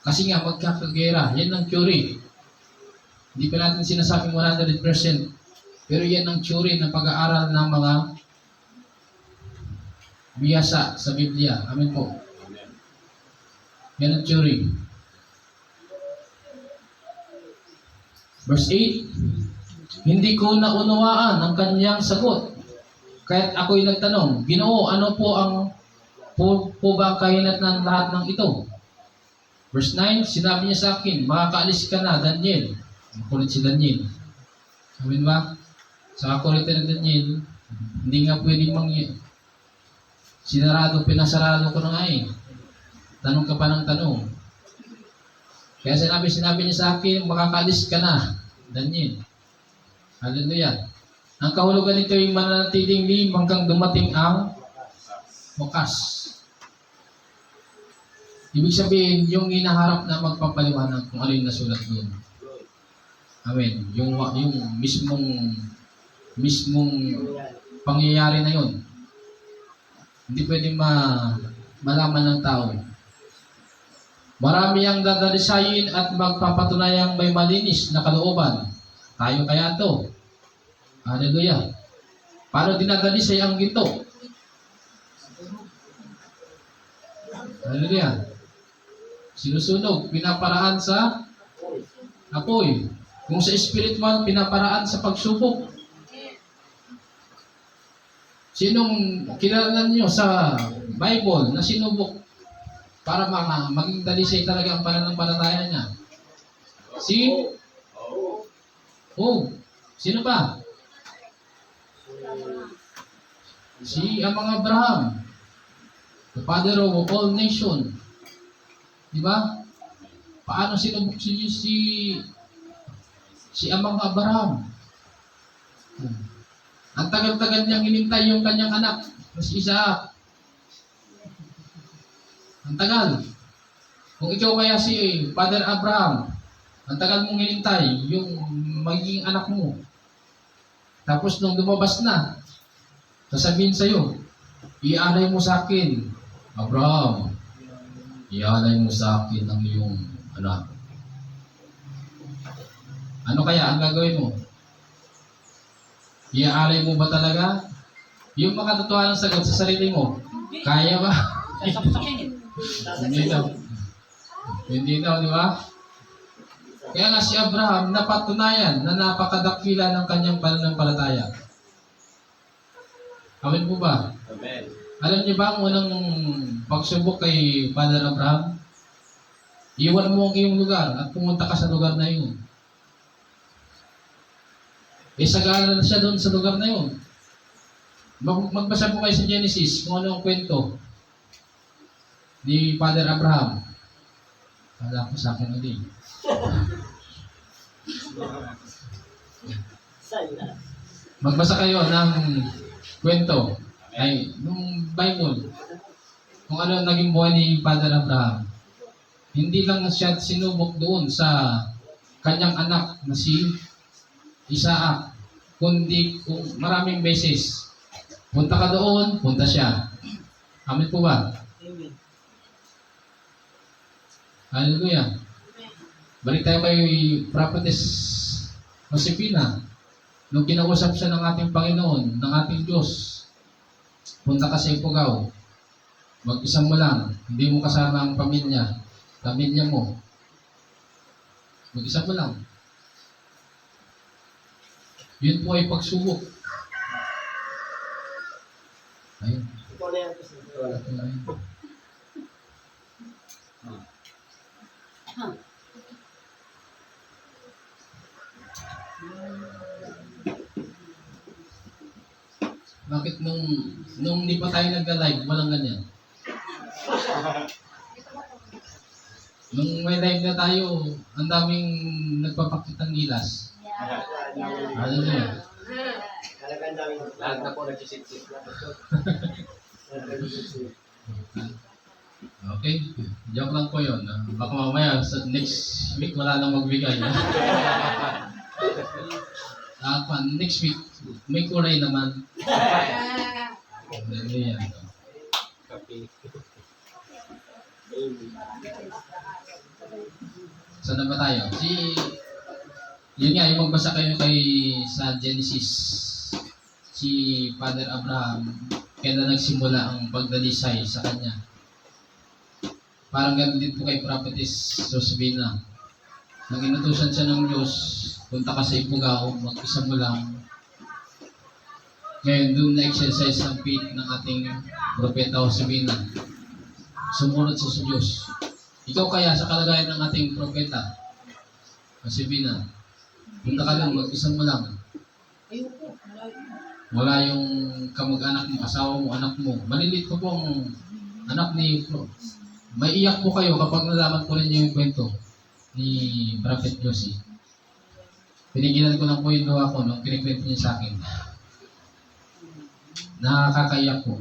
D: Kasi nga magkakagera, yan ang theory. Hindi pa natin sinasabing 100%. Pero yan ang theory ng pag-aaral ng mga biyasa sa Biblia. Amen po.
F: Amen.
D: Yan ang theory. Verse 8, hindi ko naunawaan ang kanyang sagot. Kaya't ako'y nagtanong, Ginoo, ano po ba ang kahinat ng lahat ng ito? Verse 9, sinabi niya sa akin, makakaalis ka na, Daniel. Makulit si Daniel. Amen ba? Sa kulit ni Daniel, hindi nga pwedeng pinasarado ko na nga eh. Tanong ka pa ng tanong. Kaya sinabi niya sa akin, makakaalis ka na, Daniel. Hallelujah. Ang kahulugan nito ay mananatiling lihim hanggang dumating ang wakas. Ibig sabihin, yung hinaharap na magpapaliwanag kung ano yung nasulat doon. Amen. Yung mismong pangyayari na yun. Hindi pwedeng malaman ng tao. Marami ang dadalisayin at magpapatunayang may malinis na kalooban. Tayo kaya to. Hallelujah. Paano dinadalisay ang ginto? Hallelujah. Sinusunog, pinaparaan sa apoy. Kung sa spiritual, pinaparaan sa pagsubok. Sinong kilala niyo sa Bible na sinubok para maging dalisay talaga ang pananampalataya niya? Si Job. Sino pa? Si Amang Abraham, the father of all nation. Di ba? Paano sinubok si Amang Abraham? Ang tagal-tagal niyang hinintay yung kanyang anak, si Isaac. Ang tagal. Kung ikaw kaya si Father Abraham, ang tagal mong hinintay yung magiging anak mo. Tapos nung lumabas na, sasabihin sa'yo, ialay mo sa akin, Abraham, ialay mo sa akin ang iyong anak. Ano kaya ang gagawin mo? Iaalay mo ba talaga? Yung makatotohanan sagot sa sarili mo, kaya ba? Hindi daw. Hindi daw, di ba? Kaya nga si Abraham, napatunayan na napakadakila ng kanyang pananampalataya. Amin po ba?
F: Amen.
D: Alam niyo ba ang unang pagsubok kay Father Abraham? Iwan mo ang iyong lugar at pumunta ka sa lugar na iyon. Sagana na siya doon sa lugar na yun. Magbasa po kayo sa Genesis kung ano ang kwento ni Father Abraham. Kala ko sa akin ulit. Magbasa kayo ng kwento ay nung Bible kung ano naging buhay ni Father Abraham. Hindi lang siya sinubok doon sa kanyang anak na si Isaac, kundi kung maraming beses. Punta ka doon, punta siya. Amin po ba?
G: Amen.
D: Hallelujah. Balik tayo kay Prophetess Josefina. Nung kinausap siya ng ating Panginoon, ng ating Diyos, punta ka sa Ifugao. Mag-isa mo lang. Hindi mo kasama ang pamilya mo. Mag-isa mo lang. Yun po ay pagsubok. Ayun.
G: Ikaw na yan.
D: Ayun. Bakit nung hindi pa tayo nagka-live, walang ganyan? Nung may live na tayo, ang daming nagpapakitang gilas. Hallelujah.
G: Talagang dami.
F: Lahat na po nagsisit-sit na.
D: Okay, joke lang po yun. Baka mamaya sa next week wala nang magbigay. Next week, may kulay naman. Hallelujah. Saan na ba tayo? Yun nga, yung magbasa kayo sa Genesis. Si Father Abraham, kailan nagsimula ang pagdalisay sa kanya. Parang gano'n din po kay Prophetess Josefina. Nang inutusan siya ng Diyos, punta ka sa Ifugao, mag-isa mo lang. Ngayon, doon na-exercise ang faith ng ating Propeta Josefina. Sumunod sa Diyos. Ikaw kaya sa kalagayan ng ating Propeta Josefina, punta ka lang, mag-isa mo lang. Wala yung kamag-anak mo, asawa mo, anak mo. Malilit ko po ang anak ni Pro. Maiiyak po kayo kapag nalaman ko rin yung kwento ni Prophet Josie. Pinigilan ko lang po yung luha ko nung kinikwento niya sa akin. Nakakaiyak po.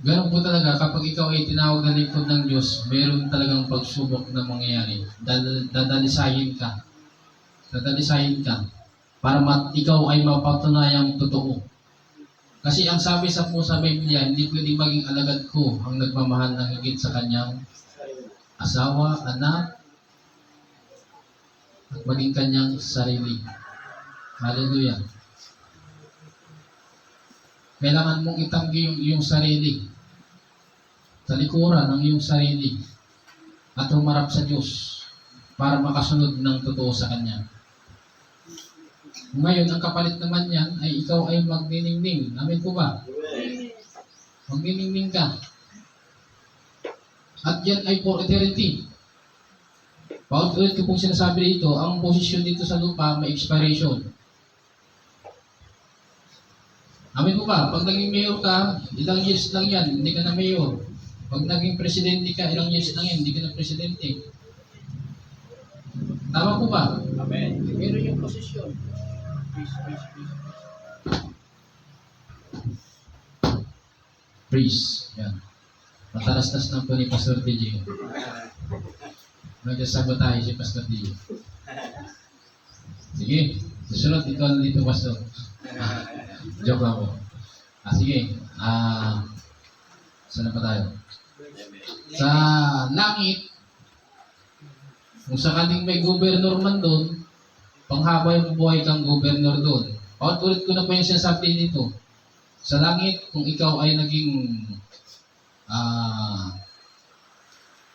D: Ganun po talaga, kapag ikaw ay tinawag na lingkod ng Diyos, meron talagang pagsubok na mangyayari. Dadalisayin ka. Dadalisayin ka. Para ikaw ay mapatunayang totoo. Kasi ang sabi sa po sa Biblia, hindi pwedeng maging alagad ko ang nagmamahal ng higit sa kanyang asawa, anak, at maging kanyang sarili. Hallelujah. Kailangan mong itanggi yung iyong sarili. Talikuran ang iyong sarili. At humarap sa Diyos para makasunod ng totoo sa Kanya. Ngayon, ang kapalit naman yan ay ikaw ay magniningning. Amen po ba? Magniningning ka. At yan ay for eternity. Paulit-ulit ko pong sinasabi dito, ang posisyon dito sa lupa may expiration. Amen po ba? Pag naging mayor ka, ilang years lang yan, hindi ka na mayor. Pag naging presidente ka, ilang years lang yan, hindi ka na presidente. Tama po ba?
F: Amen.
D: Pero yung posisyon. Please. Yan. Matalastas ng po ni Pastor DJ. Nagsasabotahe si Pastor DJ. Sige. Susunod, ikaw dito, Pastor. Joke lang po. Sige. Saan na pa tayo? Sa langit, kung sakaling may gobernur man doon, panghabay mo buhay kang gobernur doon. Paulit-ulit ko na po yung sinasabi dito. Sa langit, kung ikaw ay naging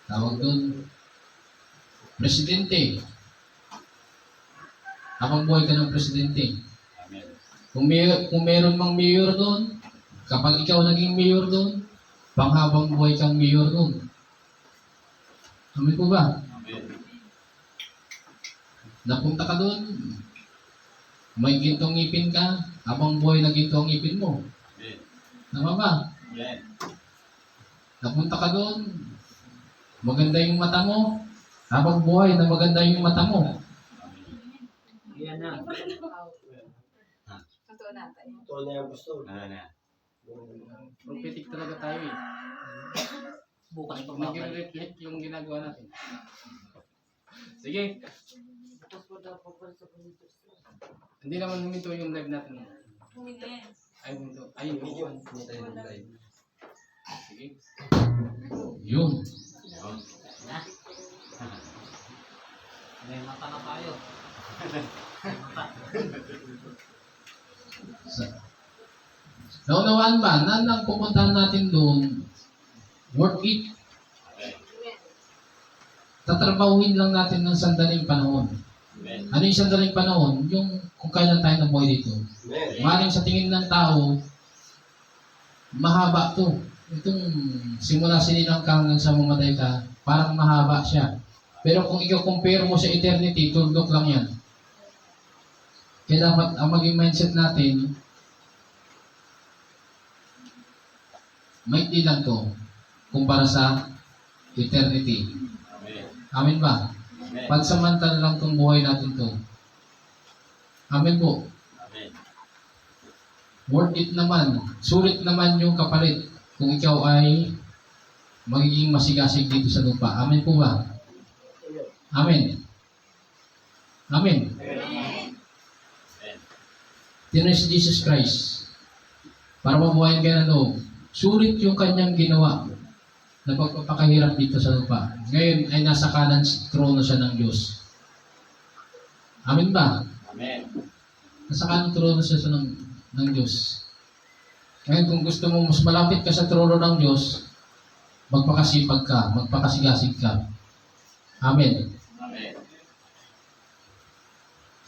D: tawag doon, presidente, habang buhay ka ng presidente. Kung meron mang mayor doon, kapag ikaw naging mayor doon, panghabang buhay kang mayor doon. Amin po ba? Napunta ka doon, may gintong ngipin ka, habang buhay na ginto ang ngipin mo. Tama ba? Napunta ka doon, maganda yung mata mo, habang buhay na maganda yung mata mo.
F: Yan na.
E: Totoo na tayo.
G: Ito na yung gusto.
D: Prophetic talaga tayo eh.
B: Bukas
D: Pag nag-reflect yung ginagawa natin. Sige. Hindi naman huminto yung live natin. Ay, huminto. Ay,
G: Video.
D: huminto. Sige. Yun.
B: May mata na tayo.
D: Naunawaan ba na nang pupuntahan natin doon, worth it? Tatrabahuin lang natin ng sandaling panahon. Ano yung sandaling panahon? Yung kung kailan tayo nabuhay dito. Maring sa tingin ng tao, mahaba to. Itong simula sinilang ka hanggang sa mamatay ka, parang mahaba siya. Pero kung ikaw compare mo sa eternity, tuldok lang yan. Kaya dapat ang maging mindset natin, maikli lang to kumpara sa eternity. Amen ba? Pansamantala lang itong buhay natin to. Amen po. Worth it naman. Sulit naman yung kapalit kung ikaw ay magiging masigasig dito sa lupa. Amen po ba? Amen. Amen. Tinulis Jesus Christ para mabuhayin kayo ng loob. Sulit yung kanyang ginawa na pagpapakahirap dito sa lupa. Ngayon ay nasa kanan trono siya ng Diyos. Amen ba?
F: Amen.
D: Nasa kanan trono siya ng Diyos. Ngayon kung gusto mo mas malapit ka sa trono ng Diyos, magpakasipag ka, magpakasigasig ka. Amen.
F: Amen.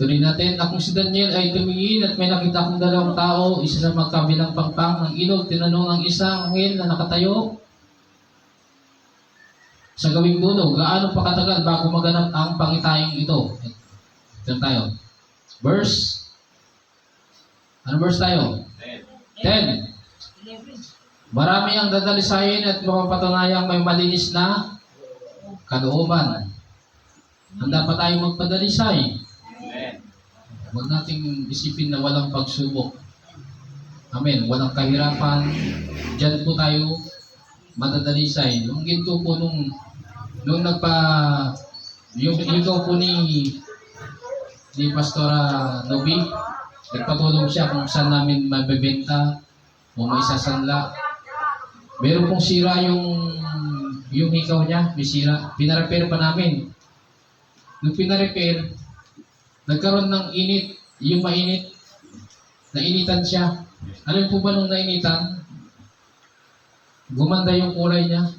D: Tuloy natin, akong si Daniel ay tumingin at may nakita akong dalawang tao, isa sa magkabilang pangpang ng ilog. Tinanong ang isang anghel na nakatayo sa gawing dulo, gaano pa katagal bago maganap ang pangitayong ito? Ito tayo. Verse? Ano verse tayo? 10. Marami ang dadalisayin at mapapatunayang may malinis na kalooban. Handa pa tayo magpadalisay.
F: Amen.
D: Huwag nating isipin na walang pagsubok. Amen. Walang kahirapan. Diyan po tayo madadalisay. Yung ginto po nung yung ikaw po ni Pastora Nobi, nagpatulong siya kung saan namin mabebenta o may sasanla. Meron pong sira yung hikaw niya, may sira. Pinarepair pa namin. Nung pinarepair, nagkaroon ng init, yung mainit, nainitan siya. Alam po ba nung nainitan, gumanda yung kulay niya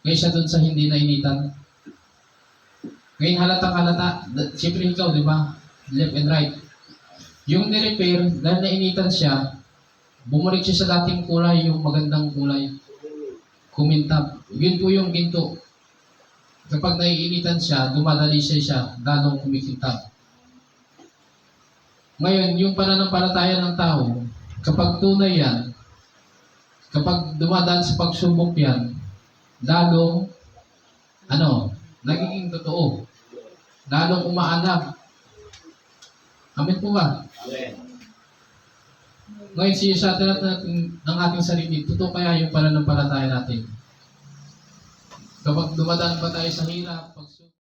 D: kaysa doon sa hindi nainitan. Ngayon halatang halata, siyempre ikaw, di ba? Left and right. Yung ni-repair, dahil nainitan siya, bumalik siya sa dating kulay, yung magandang kulay. Kumintab. Yun po yung ginto. Kapag naiinitan siya, dumadalisay siya, lalong kumikintab. Ngayon, yung pananampalataya ng tao, kapag tunay yan, kapag dumadaan sa pagsubok yan, lalong, nagiging totoo. Lalong umaanap. Amen po ba?
G: Amen.
D: Ngayon, siya natin ng ating sarili, totoo kaya yung pananampalataya natin. Kapag dumadaan pa tayo sa hirap,